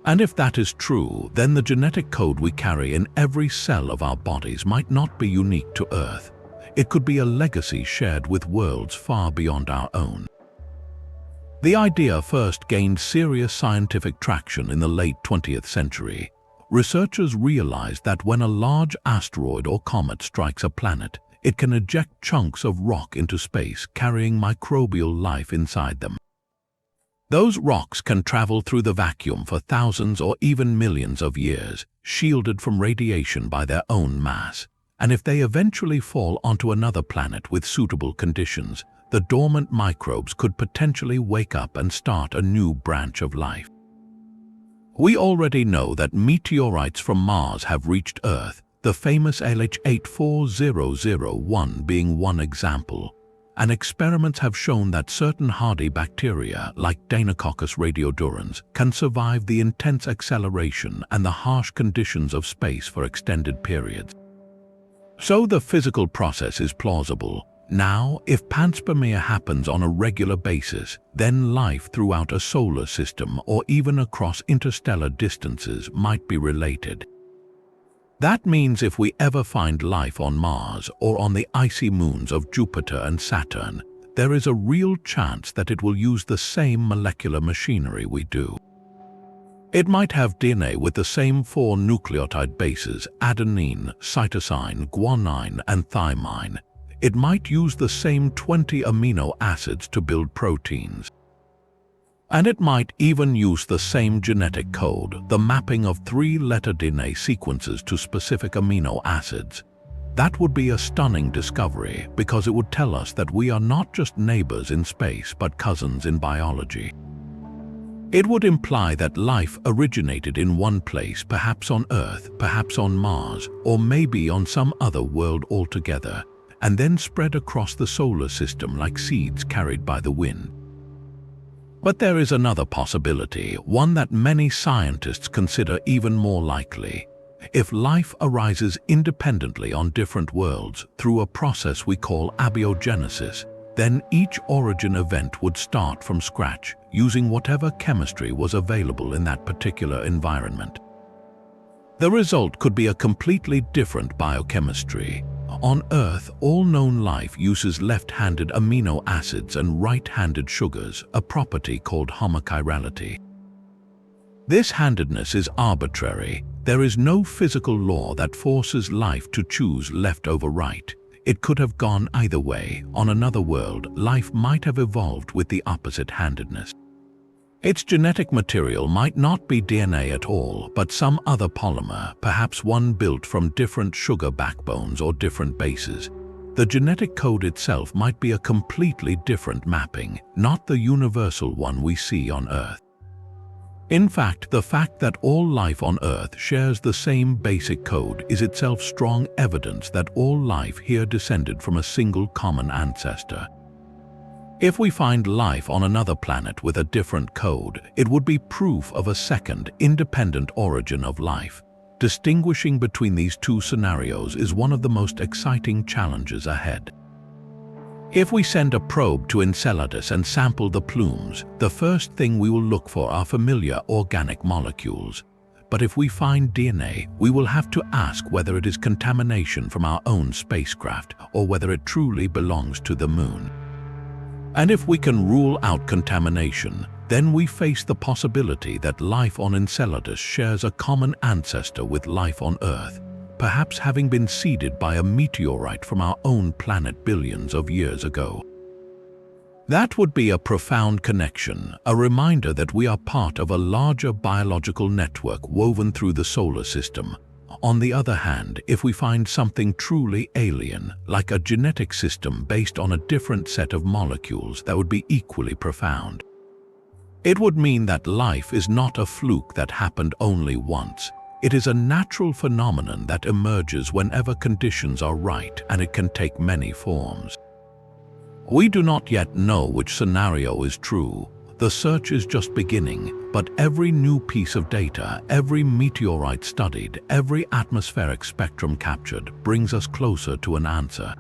And if that is true, then the genetic code we carry in every cell of our bodies might not be unique to Earth. It could be a legacy shared with worlds far beyond our own. The idea first gained serious scientific traction in the late 20th century. Researchers realized that when a large asteroid or comet strikes a planet, it can eject chunks of rock into space, carrying microbial life inside them. Those rocks can travel through the vacuum for thousands or even millions of years, shielded from radiation by their own mass. And if they eventually fall onto another planet with suitable conditions, the dormant microbes could potentially wake up and start a new branch of life. We already know that meteorites from Mars have reached Earth, the famous LH84001 being one example. And experiments have shown that certain hardy bacteria, like Deinococcus radiodurans, can survive the intense acceleration and the harsh conditions of space for extended periods. So the physical process is plausible. Now, if panspermia happens on a regular basis, then life throughout a solar system or even across interstellar distances might be related. That means if we ever find life on Mars or on the icy moons of Jupiter and Saturn, there is a real chance that it will use the same molecular machinery we do. It might have DNA with the same 4 nucleotide bases: adenine, cytosine, guanine, and thymine. It might use the same 20 amino acids to build proteins. And it might even use the same genetic code, the mapping of 3-letter DNA sequences to specific amino acids. That would be a stunning discovery because it would tell us that we are not just neighbors in space but cousins in biology. It would imply that life originated in one place, perhaps on Earth, perhaps on Mars, or maybe on some other world altogether, and then spread across the solar system like seeds carried by the wind. But there is another possibility, one that many scientists consider even more likely. If life arises independently on different worlds through a process we call abiogenesis, then each origin event would start from scratch, using whatever chemistry was available in that particular environment. The result could be a completely different biochemistry. On Earth, all known life uses left-handed amino acids and right-handed sugars, a property called homochirality. This handedness is arbitrary. There is no physical law that forces life to choose left over right. It could have gone either way. On another world, life might have evolved with the opposite handedness. Its genetic material might not be DNA at all, but some other polymer, perhaps one built from different sugar backbones or different bases. The genetic code itself might be a completely different mapping, not the universal one we see on Earth. In fact, the fact that all life on Earth shares the same basic code is itself strong evidence that all life here descended from a single common ancestor. If we find life on another planet with a different code, it would be proof of a second, independent origin of life. Distinguishing between these two scenarios is one of the most exciting challenges ahead. If we send a probe to Enceladus and sample the plumes, the first thing we will look for are familiar organic molecules. But if we find DNA, we will have to ask whether it is contamination from our own spacecraft or whether it truly belongs to the Moon. And if we can rule out contamination, then we face the possibility that life on Enceladus shares a common ancestor with life on Earth, perhaps having been seeded by a meteorite from our own planet billions of years ago. That would be a profound connection, a reminder that we are part of a larger biological network woven through the solar system. On the other hand, if we find something truly alien, like a genetic system based on a different set of molecules, that would be equally profound. It would mean that life is not a fluke that happened only once. It is a natural phenomenon that emerges whenever conditions are right, and it can take many forms. We do not yet know which scenario is true. The search is just beginning, but every new piece of data, every meteorite studied, every atmospheric spectrum captured brings us closer to an answer.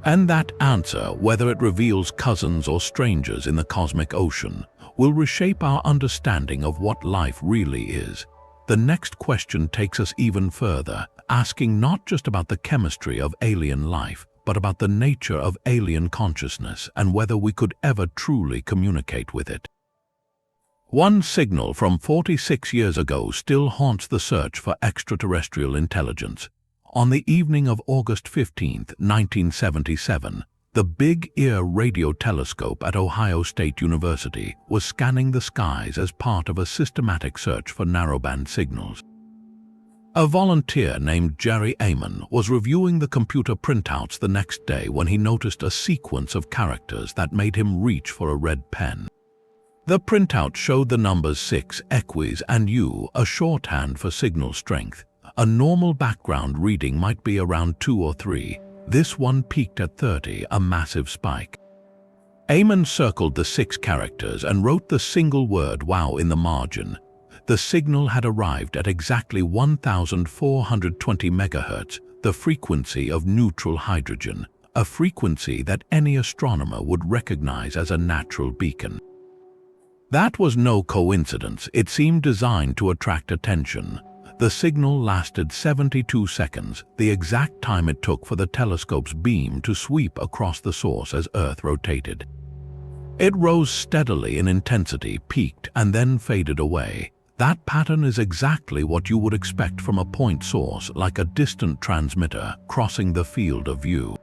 And that answer, whether it reveals cousins or strangers in the cosmic ocean, will reshape our understanding of what life really is. The next question takes us even further, asking not just about the chemistry of alien life, but about the nature of alien consciousness and whether we could ever truly communicate with it. One signal from 46 years ago still haunts the search for extraterrestrial intelligence. On the evening of August 15, 1977, the Big Ear radio telescope at Ohio State University was scanning the skies as part of a systematic search for narrowband signals. A volunteer named Jerry Amon was reviewing the computer printouts the next day when he noticed a sequence of characters that made him reach for a red pen. The printout showed the numbers 6, equis, and U, a shorthand for signal strength. A normal background reading might be around 2 or 3. This one peaked at 30, a massive spike. Amon circled the 6 characters and wrote the single word "wow" in the margin. The signal had arrived at exactly 1,420 MHz, the frequency of neutral hydrogen, a frequency that any astronomer would recognize as a natural beacon. That was no coincidence. It seemed designed to attract attention. The signal lasted 72 seconds, the exact time it took for the telescope's beam to sweep across the source as Earth rotated. It rose steadily in intensity, peaked, and then faded away. That pattern is exactly what you would expect from a point source, like a distant transmitter crossing the field of view.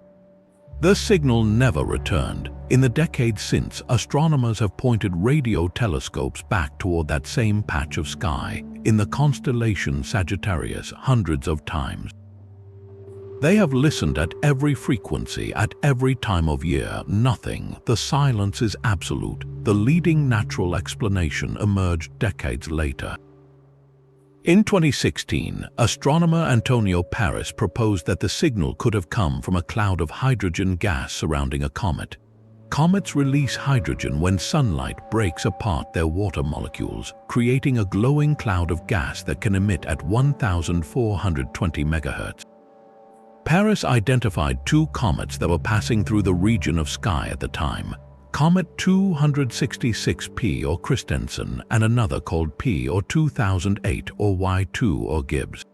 The signal never returned. In the decades since, astronomers have pointed radio telescopes back toward that same patch of sky, in the constellation Sagittarius, hundreds of times. They have listened at every frequency, at every time of year. Nothing. The silence is absolute. The leading natural explanation emerged decades later. In 2016, astronomer Antonio Paris proposed that the signal could have come from a cloud of hydrogen gas surrounding a comet. Comets release hydrogen when sunlight breaks apart their water molecules, creating a glowing cloud of gas that can emit at 1,420 MHz. Paris identified 2 comets that were passing through the region of sky at the time, Comet 266P or Christensen and another called P or 2008 or Y2 or Gibbs.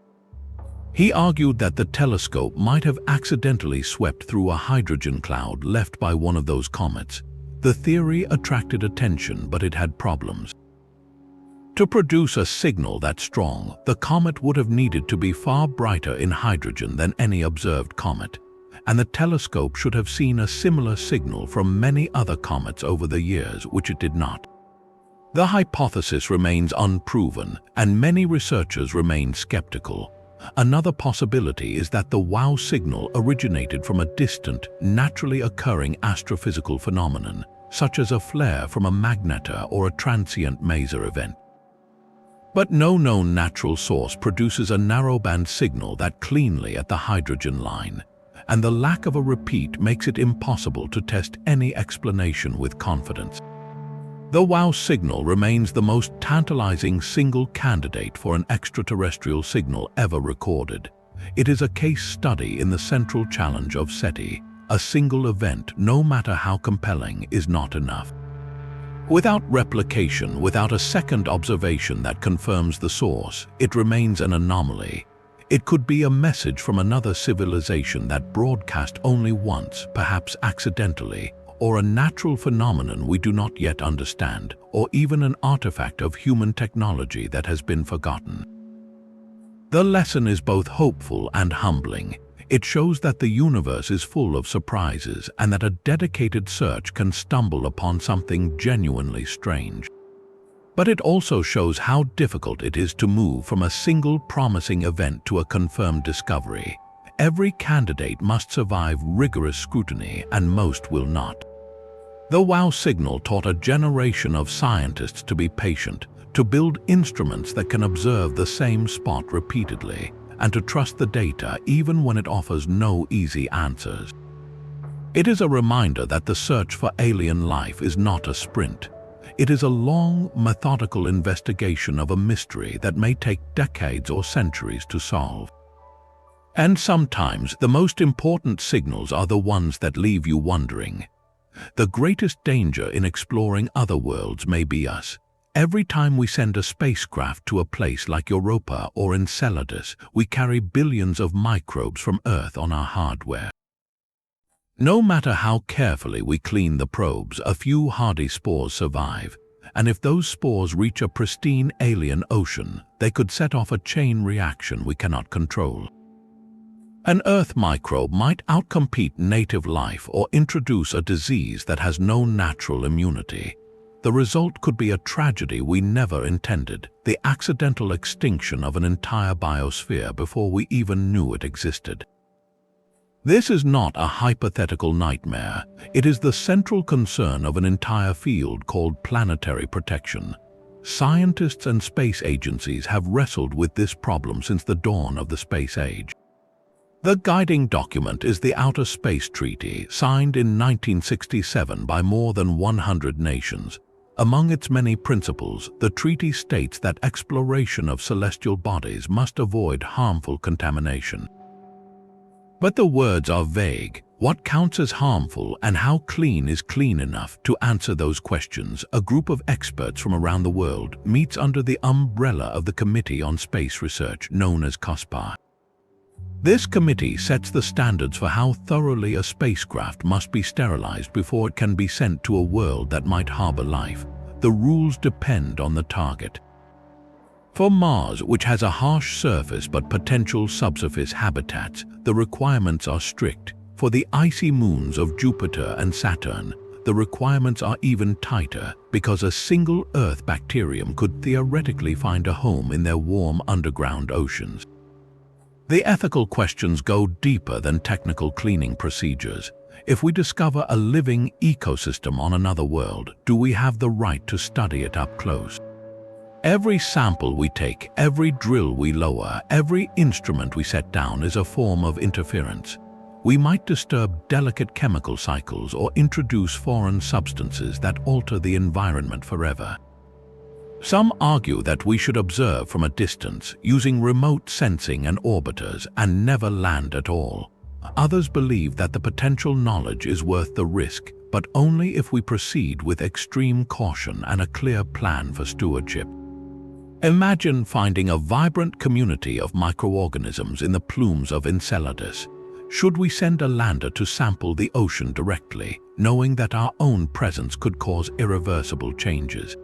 He argued that the telescope might have accidentally swept through a hydrogen cloud left by one of those comets. The theory attracted attention, but it had problems. To produce a signal that strong, the comet would have needed to be far brighter in hydrogen than any observed comet, and the telescope should have seen a similar signal from many other comets over the years, which it did not. The hypothesis remains unproven, and many researchers remain skeptical. Another possibility is that the WOW signal originated from a distant, naturally occurring astrophysical phenomenon, such as a flare from a magnetar or a transient maser event. But no known natural source produces a narrowband signal that cleanly at the hydrogen line, and the lack of a repeat makes it impossible to test any explanation with confidence. The WOW signal remains the most tantalizing single candidate for an extraterrestrial signal ever recorded. It is a case study in the central challenge of SETI. A single event, no matter how compelling, is not enough. Without replication, without a second observation that confirms the source, it remains an anomaly. It could be a message from another civilization that broadcast only once, perhaps accidentally, or a natural phenomenon we do not yet understand, or even an artifact of human technology that has been forgotten. The lesson is both hopeful and humbling. It shows that the universe is full of surprises and that a dedicated search can stumble upon something genuinely strange. But it also shows how difficult it is to move from a single promising event to a confirmed discovery. Every candidate must survive rigorous scrutiny, and most will not. The WOW signal taught a generation of scientists to be patient, to build instruments that can observe the same spot repeatedly, and to trust the data even when it offers no easy answers. It is a reminder that the search for alien life is not a sprint. It is a long, methodical investigation of a mystery that may take decades or centuries to solve. And sometimes the most important signals are the ones that leave you wondering. The greatest danger in exploring other worlds may be us. Every time we send a spacecraft to a place like Europa or Enceladus, we carry billions of microbes from Earth on our hardware. No matter how carefully we clean the probes, a few hardy spores survive, and if those spores reach a pristine alien ocean, they could set off a chain reaction we cannot control. An Earth microbe might outcompete native life or introduce a disease that has no natural immunity. The result could be a tragedy we never intended, the accidental extinction of an entire biosphere before we even knew it existed. This is not a hypothetical nightmare. It is the central concern of an entire field called planetary protection. Scientists and space agencies have wrestled with this problem since the dawn of the space age. The guiding document is the Outer Space Treaty, signed in 1967 by more than 100 nations. Among its many principles, the treaty states that exploration of celestial bodies must avoid harmful contamination. But the words are vague. What counts as harmful and how clean is clean enough? To answer those questions, a group of experts from around the world meets under the umbrella of the Committee on Space Research, known as COSPAR. This committee sets the standards for how thoroughly a spacecraft must be sterilized before it can be sent to a world that might harbor life. The rules depend on the target. For Mars, which has a harsh surface but potential subsurface habitats, the requirements are strict. For the icy moons of Jupiter and Saturn, the requirements are even tighter because a single Earth bacterium could theoretically find a home in their warm underground oceans. The ethical questions go deeper than technical cleaning procedures. If we discover a living ecosystem on another world, do we have the right to study it up close? Every sample we take, every drill we lower, every instrument we set down is a form of interference. We might disturb delicate chemical cycles or introduce foreign substances that alter the environment forever. Some argue that we should observe from a distance, using remote sensing and orbiters, and never land at all. Others believe that the potential knowledge is worth the risk, but only if we proceed with extreme caution and a clear plan for stewardship. Imagine finding a vibrant community of microorganisms in the plumes of Enceladus. Should we send a lander to sample the ocean directly, knowing that our own presence could cause irreversible changes?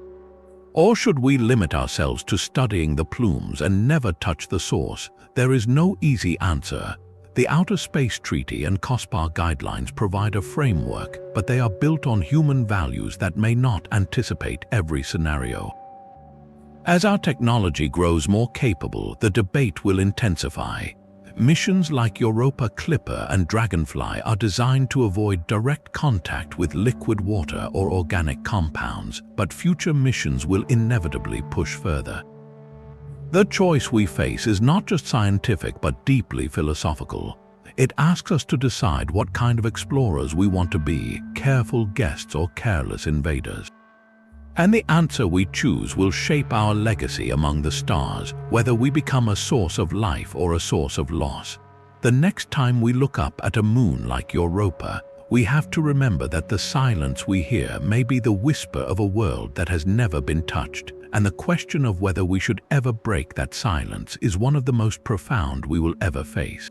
Or should we limit ourselves to studying the plumes and never touch the source? There is no easy answer. The Outer Space Treaty and COSPAR guidelines provide a framework, but they are built on human values that may not anticipate every scenario. As our technology grows more capable, the debate will intensify. Missions like Europa Clipper and Dragonfly are designed to avoid direct contact with liquid water or organic compounds, but future missions will inevitably push further. The choice we face is not just scientific but deeply philosophical. It asks us to decide what kind of explorers we want to be, careful guests or careless invaders. And the answer we choose will shape our legacy among the stars, whether we become a source of life or a source of loss. The next time we look up at a moon like Europa, we have to remember that the silence we hear may be the whisper of a world that has never been touched, and the question of whether we should ever break that silence is one of the most profound we will ever face.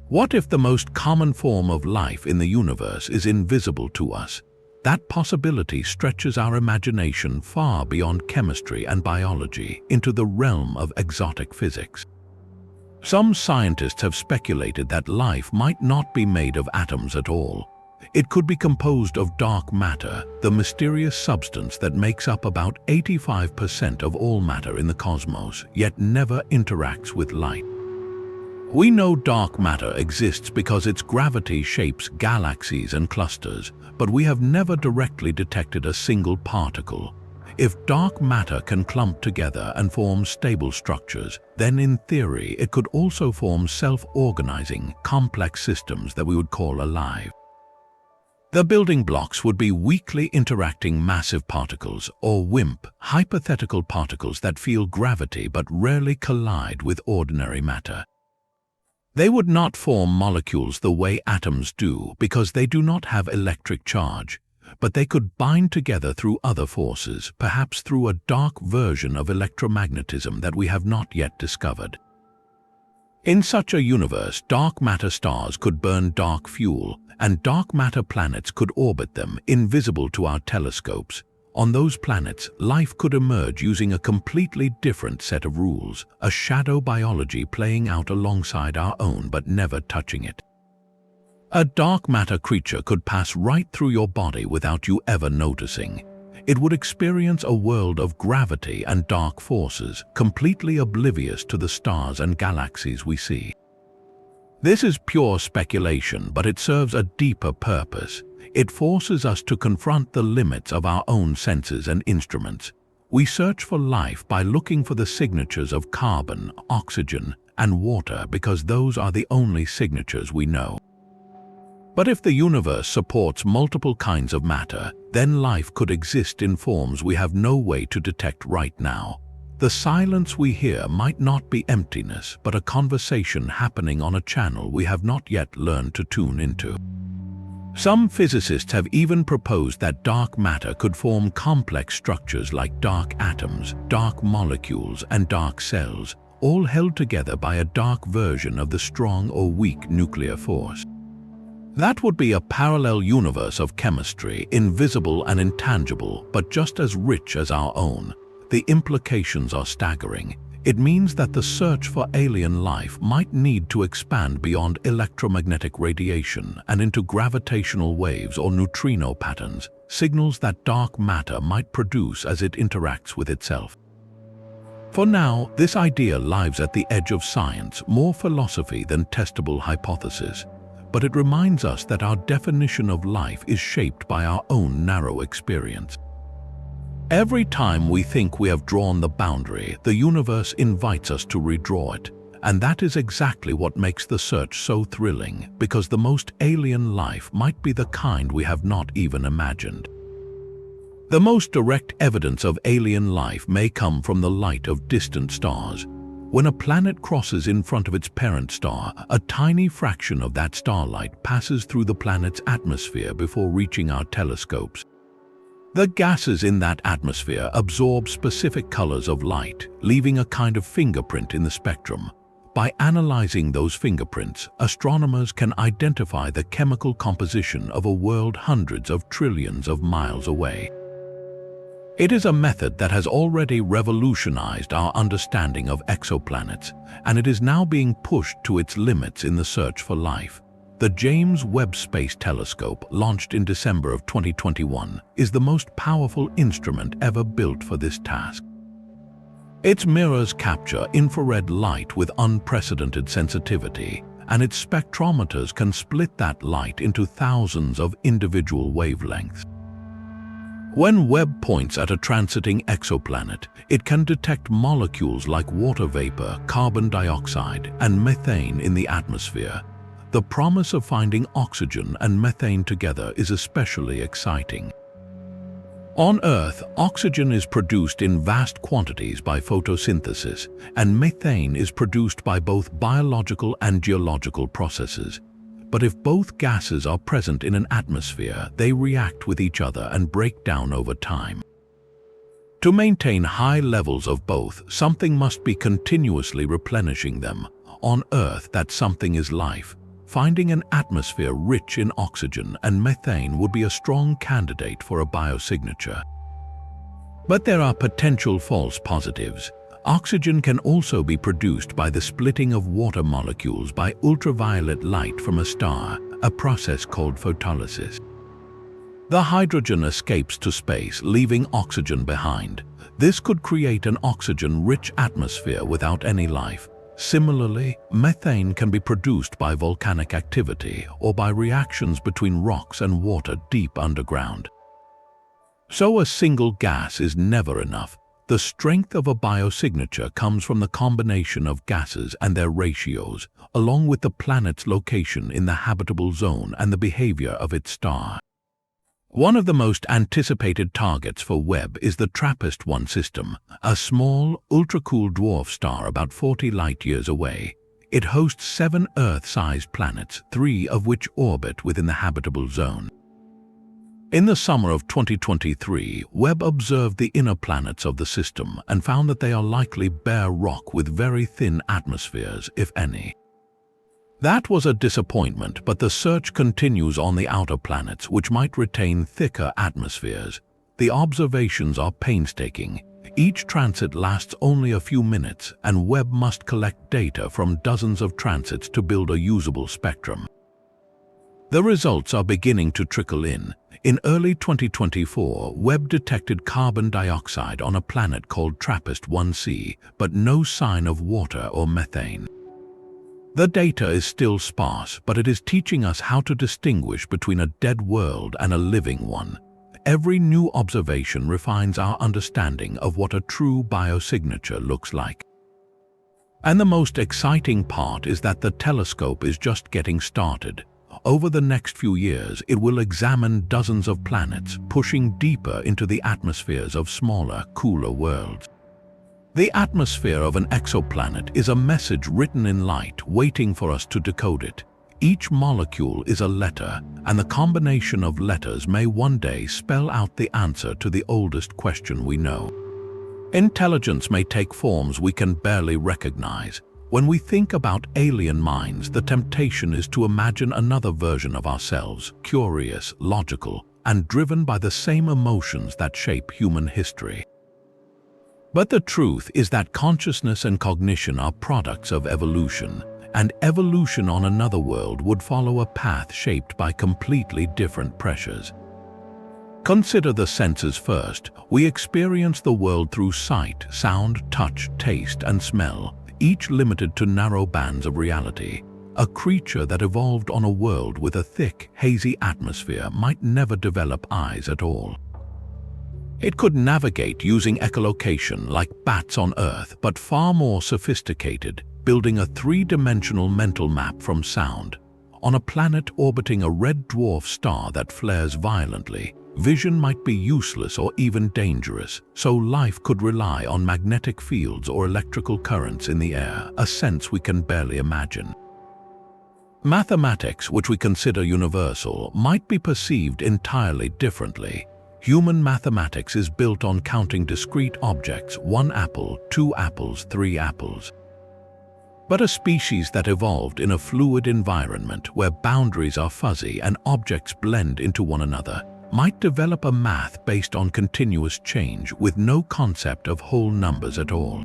What if the most common form of life in the universe is invisible to us? That possibility stretches our imagination far beyond chemistry and biology into the realm of exotic physics. Some scientists have speculated that life might not be made of atoms at all. It could be composed of dark matter, the mysterious substance that makes up about 85% of all matter in the cosmos, yet never interacts with light. We know dark matter exists because its gravity shapes galaxies and clusters, but we have never directly detected a single particle. If dark matter can clump together and form stable structures, then in theory it could also form self-organizing, complex systems that we would call alive. The building blocks would be weakly interacting massive particles, or WIMP, hypothetical particles that feel gravity but rarely collide with ordinary matter. They would not form molecules the way atoms do because they do not have electric charge, but they could bind together through other forces, perhaps through a dark version of electromagnetism that we have not yet discovered. In such a universe, dark matter stars could burn dark fuel, and dark matter planets could orbit them, invisible to our telescopes. On those planets, life could emerge using a completely different set of rules, a shadow biology playing out alongside our own but never touching it. A dark matter creature could pass right through your body without you ever noticing. It would experience a world of gravity and dark forces, completely oblivious to the stars and galaxies we see. This is pure speculation, but it serves a deeper purpose. It forces us to confront the limits of our own senses and instruments. We search for life by looking for the signatures of carbon, oxygen, and water because those are the only signatures we know. But if the universe supports multiple kinds of matter, then life could exist in forms we have no way to detect right now. The silence we hear might not be emptiness, but a conversation happening on a channel we have not yet learned to tune into. Some physicists have even proposed that dark matter could form complex structures like dark atoms, dark molecules, and dark cells, all held together by a dark version of the strong or weak nuclear force. That would be a parallel universe of chemistry, invisible and intangible, but just as rich as our own. The implications are staggering. It means that the search for alien life might need to expand beyond electromagnetic radiation and into gravitational waves or neutrino patterns, signals that dark matter might produce as it interacts with itself. For now, this idea lies at the edge of science, more philosophy than testable hypothesis. But it reminds us that our definition of life is shaped by our own narrow experience. Every time we think we have drawn the boundary, the universe invites us to redraw it. And that is exactly what makes the search so thrilling, because the most alien life might be the kind we have not even imagined. The most direct evidence of alien life may come from the light of distant stars. When a planet crosses in front of its parent star, a tiny fraction of that starlight passes through the planet's atmosphere before reaching our telescopes. The gases in that atmosphere absorb specific colors of light, leaving a kind of fingerprint in the spectrum. By analyzing those fingerprints, astronomers can identify the chemical composition of a world hundreds of trillions of miles away. It is a method that has already revolutionized our understanding of exoplanets, and it is now being pushed to its limits in the search for life. The James Webb Space Telescope, launched in December of 2021, is the most powerful instrument ever built for this task. Its mirrors capture infrared light with unprecedented sensitivity, and its spectrometers can split that light into thousands of individual wavelengths. When Webb points at a transiting exoplanet, it can detect molecules like water vapor, carbon dioxide, and methane in the atmosphere. The promise of finding oxygen and methane together is especially exciting. On Earth, oxygen is produced in vast quantities by photosynthesis, and methane is produced by both biological and geological processes. But if both gases are present in an atmosphere, they react with each other and break down over time. To maintain high levels of both, something must be continuously replenishing them. On Earth, that something is life. Finding an atmosphere rich in oxygen and methane would be a strong candidate for a biosignature. But there are potential false positives. Oxygen can also be produced by the splitting of water molecules by ultraviolet light from a star, a process called photolysis. The hydrogen escapes to space, leaving oxygen behind. This could create an oxygen-rich atmosphere without any life. Similarly, methane can be produced by volcanic activity or by reactions between rocks and water deep underground. So a single gas is never enough. The strength of a biosignature comes from the combination of gases and their ratios, along with the planet's location in the habitable zone and the behavior of its star. One of the most anticipated targets for Webb is the TRAPPIST-1 system, a small, ultra-cool dwarf star about 40 light-years away. It hosts 7 Earth-sized planets, 3 of which orbit within the habitable zone. In the summer of 2023, Webb observed the inner planets of the system and found that they are likely bare rock with very thin atmospheres, if any. That was a disappointment, but the search continues on the outer planets, which might retain thicker atmospheres. The observations are painstaking. Each transit lasts only a few minutes, and Webb must collect data from dozens of transits to build a usable spectrum. The results are beginning to trickle in. In early 2024, Webb detected carbon dioxide on a planet called TRAPPIST-1c, but no sign of water or methane. The data is still sparse, but it is teaching us how to distinguish between a dead world and a living one. Every new observation refines our understanding of what a true biosignature looks like. And the most exciting part is that the telescope is just getting started. Over the next few years, it will examine dozens of planets, pushing deeper into the atmospheres of smaller, cooler worlds. The atmosphere of an exoplanet is a message written in light, waiting for us to decode it. Each molecule is a letter, and the combination of letters may one day spell out the answer to the oldest question we know. Intelligence may take forms we can barely recognize. When we think about alien minds, the temptation is to imagine another version of ourselves, curious, logical, and driven by the same emotions that shape human history. But the truth is that consciousness and cognition are products of evolution, and evolution on another world would follow a path shaped by completely different pressures. Consider the senses first. We experience the world through sight, sound, touch, taste, and smell, each limited to narrow bands of reality. A creature that evolved on a world with a thick, hazy atmosphere might never develop eyes at all. It could navigate using echolocation like bats on Earth, but far more sophisticated, building a 3-dimensional mental map from sound. On a planet orbiting a red dwarf star that flares violently, vision might be useless or even dangerous, so life could rely on magnetic fields or electrical currents in the air, a sense we can barely imagine. Mathematics, which we consider universal, might be perceived entirely differently. Human mathematics is built on counting discrete objects, 1 apple, 2 apples, 3 apples. But a species that evolved in a fluid environment where boundaries are fuzzy and objects blend into one another might develop a math based on continuous change with no concept of whole numbers at all.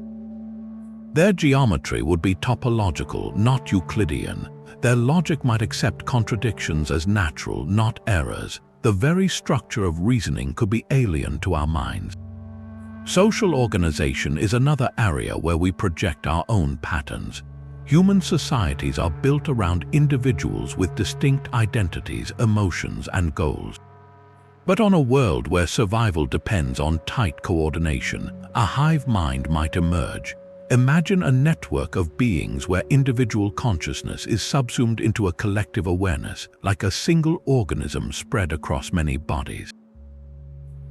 Their geometry would be topological, not Euclidean. Their logic might accept contradictions as natural, not errors. The very structure of reasoning could be alien to our minds. Social organization is another area where we project our own patterns. Human societies are built around individuals with distinct identities, emotions, and goals. But on a world where survival depends on tight coordination, a hive mind might emerge. Imagine a network of beings where individual consciousness is subsumed into a collective awareness, like a single organism spread across many bodies.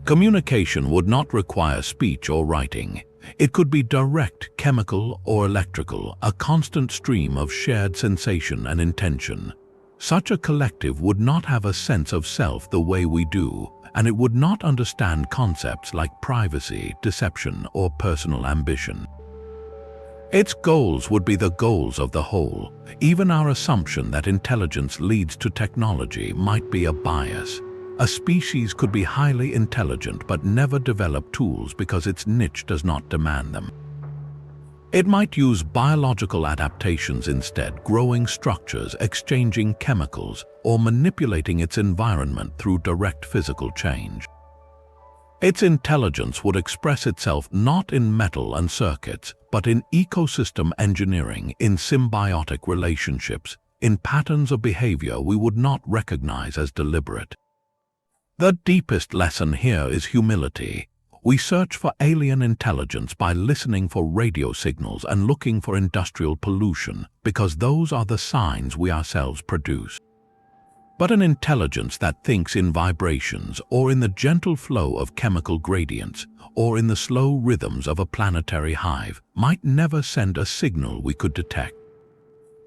Communication would not require speech or writing. It could be direct, chemical or electrical, a constant stream of shared sensation and intention. Such a collective would not have a sense of self the way we do, and it would not understand concepts like privacy, deception, or personal ambition. Its goals would be the goals of the whole. Even our assumption that intelligence leads to technology might be a bias. A species could be highly intelligent but never develop tools because its niche does not demand them. It might use biological adaptations instead, growing structures, exchanging chemicals, or manipulating its environment through direct physical change. Its intelligence would express itself not in metal and circuits, but in ecosystem engineering, in symbiotic relationships, in patterns of behavior we would not recognize as deliberate. The deepest lesson here is humility. We search for alien intelligence by listening for radio signals and looking for industrial pollution, because those are the signs we ourselves produce. But an intelligence that thinks in vibrations, or in the gentle flow of chemical gradients, or in the slow rhythms of a planetary hive, might never send a signal we could detect.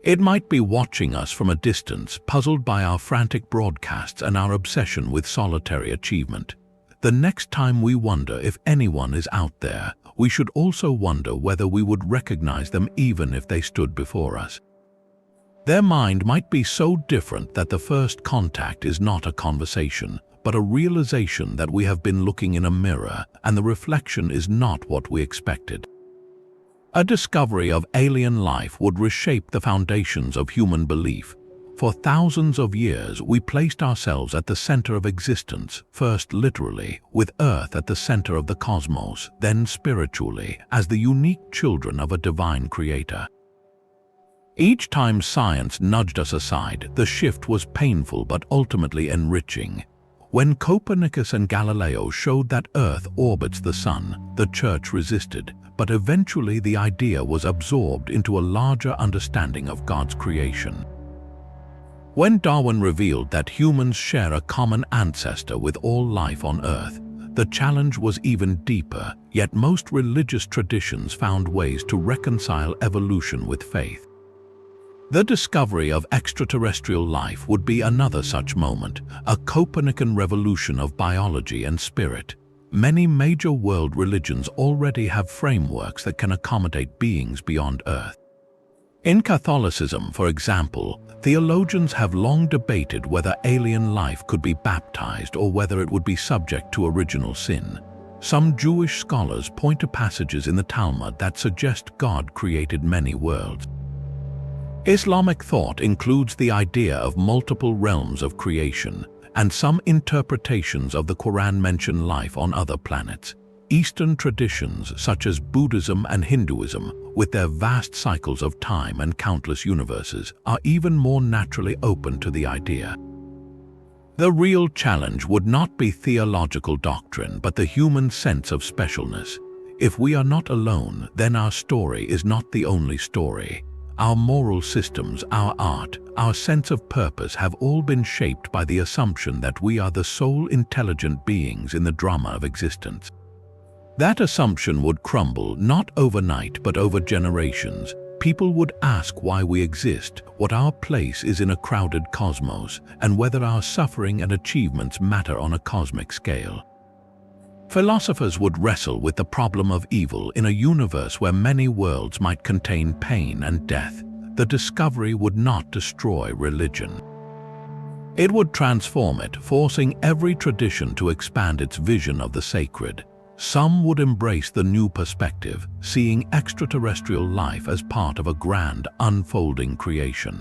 It might be watching us from a distance, puzzled by our frantic broadcasts and our obsession with solitary achievement. The next time we wonder if anyone is out there, we should also wonder whether we would recognize them even if they stood before us. Their mind might be so different that the first contact is not a conversation, but a realization that we have been looking in a mirror and the reflection is not what we expected. A discovery of alien life would reshape the foundations of human belief. For thousands of years, we placed ourselves at the center of existence, first literally, with Earth at the center of the cosmos, then spiritually, as the unique children of a divine creator. Each time science nudged us aside, the shift was painful but ultimately enriching. When Copernicus and Galileo showed that Earth orbits the Sun, the Church resisted, but eventually the idea was absorbed into a larger understanding of God's creation. When Darwin revealed that humans share a common ancestor with all life on Earth, the challenge was even deeper, yet most religious traditions found ways to reconcile evolution with faith. The discovery of extraterrestrial life would be another such moment, a Copernican revolution of biology and spirit. Many major world religions already have frameworks that can accommodate beings beyond Earth. In Catholicism, for example, theologians have long debated whether alien life could be baptized or whether it would be subject to original sin. Some Jewish scholars point to passages in the Talmud that suggest God created many worlds. Islamic thought includes the idea of multiple realms of creation, and some interpretations of the Quran mention life on other planets. Eastern traditions such as Buddhism and Hinduism, with their vast cycles of time and countless universes, are even more naturally open to the idea. The real challenge would not be theological doctrine, but the human sense of specialness. If we are not alone, then our story is not the only story. Our moral systems, our art, our sense of purpose have all been shaped by the assumption that we are the sole intelligent beings in the drama of existence. That assumption would crumble not overnight but over generations. People would ask why we exist, what our place is in a crowded cosmos, and whether our suffering and achievements matter on a cosmic scale. Philosophers would wrestle with the problem of evil in a universe where many worlds might contain pain and death. The discovery would not destroy religion. It would transform it, forcing every tradition to expand its vision of the sacred. Some would embrace the new perspective, seeing extraterrestrial life as part of a grand, unfolding creation.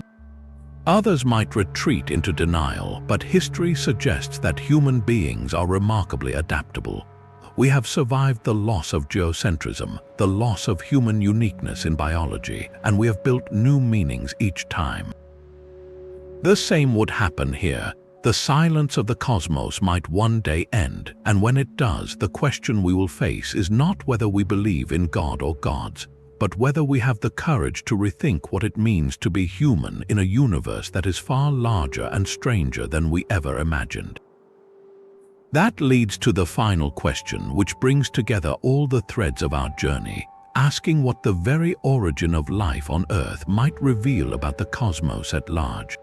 Others might retreat into denial, but history suggests that human beings are remarkably adaptable. We have survived the loss of geocentrism, the loss of human uniqueness in biology, and we have built new meanings each time. The same would happen here. The silence of the cosmos might one day end, and when it does, the question we will face is not whether we believe in God or gods, but whether we have the courage to rethink what it means to be human in a universe that is far larger and stranger than we ever imagined. That leads to the final question, which brings together all the threads of our journey, asking what the very origin of life on Earth might reveal about the cosmos at large.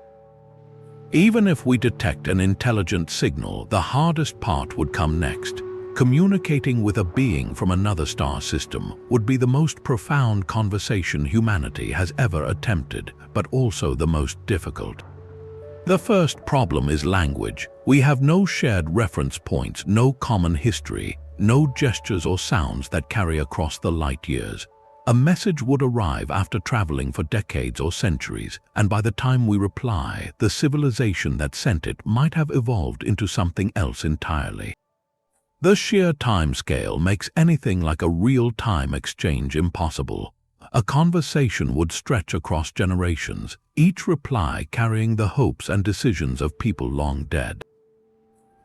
Even if we detect an intelligent signal, the hardest part would come next. Communicating with a being from another star system would be the most profound conversation humanity has ever attempted, but also the most difficult. The first problem is language. We have no shared reference points, no common history, no gestures or sounds that carry across the light years. A message would arrive after traveling for decades or centuries, and by the time we reply, the civilization that sent it might have evolved into something else entirely. The sheer time scale makes anything like a real-time exchange impossible. A conversation would stretch across generations, each reply carrying the hopes and decisions of people long dead.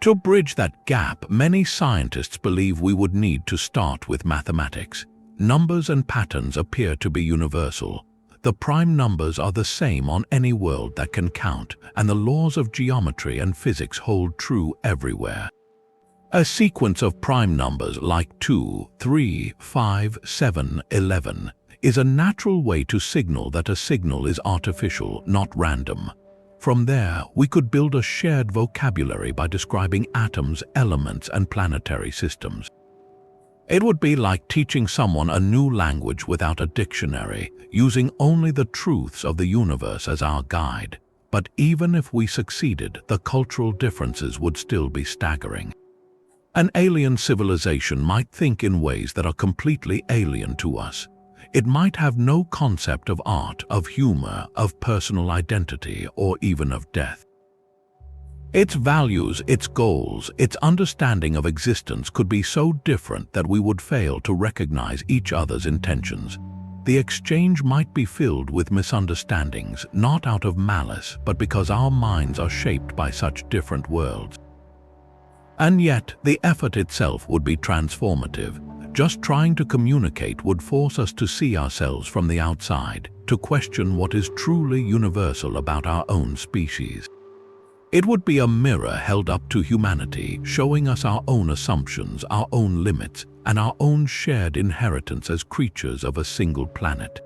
To bridge that gap, many scientists believe we would need to start with mathematics. Numbers and patterns appear to be universal. The prime numbers are the same on any world that can count, and the laws of geometry and physics hold true everywhere. A sequence of prime numbers like 2, 3, 5, 7, 11 is a natural way to signal that a signal is artificial, not random. From there, we could build a shared vocabulary by describing atoms, elements, and planetary systems. It would be like teaching someone a new language without a dictionary, using only the truths of the universe as our guide. But even if we succeeded, the cultural differences would still be staggering. An alien civilization might think in ways that are completely alien to us. It might have no concept of art, of humor, of personal identity, or even of death. Its values, its goals, its understanding of existence could be so different that we would fail to recognize each other's intentions. The exchange might be filled with misunderstandings, not out of malice, but because our minds are shaped by such different worlds. And yet, the effort itself would be transformative. Just trying to communicate would force us to see ourselves from the outside, to question what is truly universal about our own species. It would be a mirror held up to humanity, showing us our own assumptions, our own limits, and our own shared inheritance as creatures of a single planet.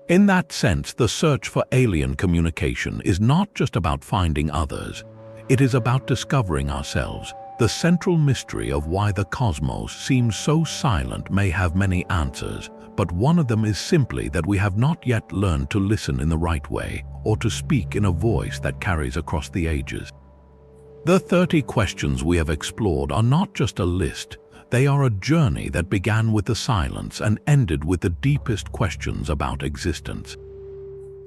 In that sense, the search for alien communication is not just about finding others. It is about discovering ourselves. The central mystery of why the cosmos seems so silent may have many answers, but one of them is simply that we have not yet learned to listen in the right way, or to speak in a voice that carries across the ages. The 30 questions we have explored are not just a list. They are a journey that began with the silence and ended with the deepest questions about existence.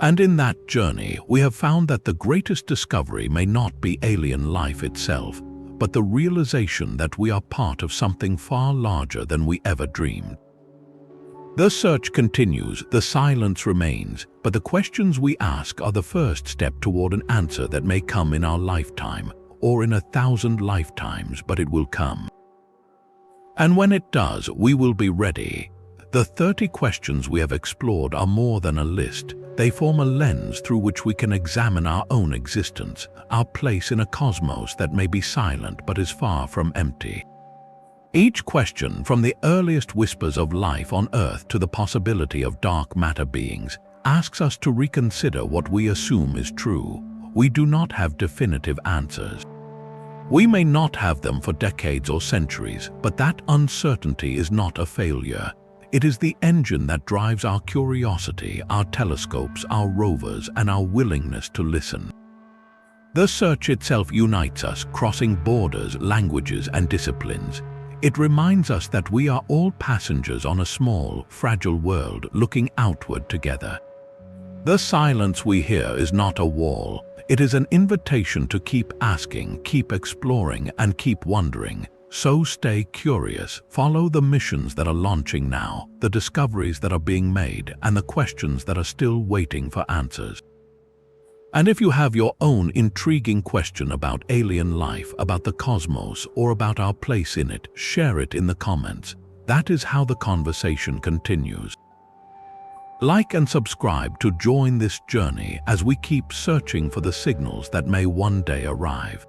And in that journey, we have found that the greatest discovery may not be alien life itself, but the realization that we are part of something far larger than we ever dreamed. The search continues, the silence remains, but the questions we ask are the first step toward an answer that may come in our lifetime, or in 1,000 lifetimes, but it will come. And when it does, we will be ready. The 30 questions we have explored are more than a list. They form a lens through which we can examine our own existence, our place in a cosmos that may be silent but is far from empty. Each question, from the earliest whispers of life on Earth to the possibility of dark matter beings, asks us to reconsider what we assume is true. We do not have definitive answers. We may not have them for decades or centuries, but that uncertainty is not a failure. It is the engine that drives our curiosity, our telescopes, our rovers, and our willingness to listen. The search itself unites us, crossing borders, languages, and disciplines. It reminds us that we are all passengers on a small, fragile world looking outward together. The silence we hear is not a wall. It is an invitation to keep asking, keep exploring, and keep wondering. So stay curious, follow the missions that are launching now, the discoveries that are being made, and the questions that are still waiting for answers. And if you have your own intriguing question about alien life, about the cosmos, or about our place in it, share it in the comments. That is how the conversation continues. Like and subscribe to join this journey as we keep searching for the signals that may one day arrive.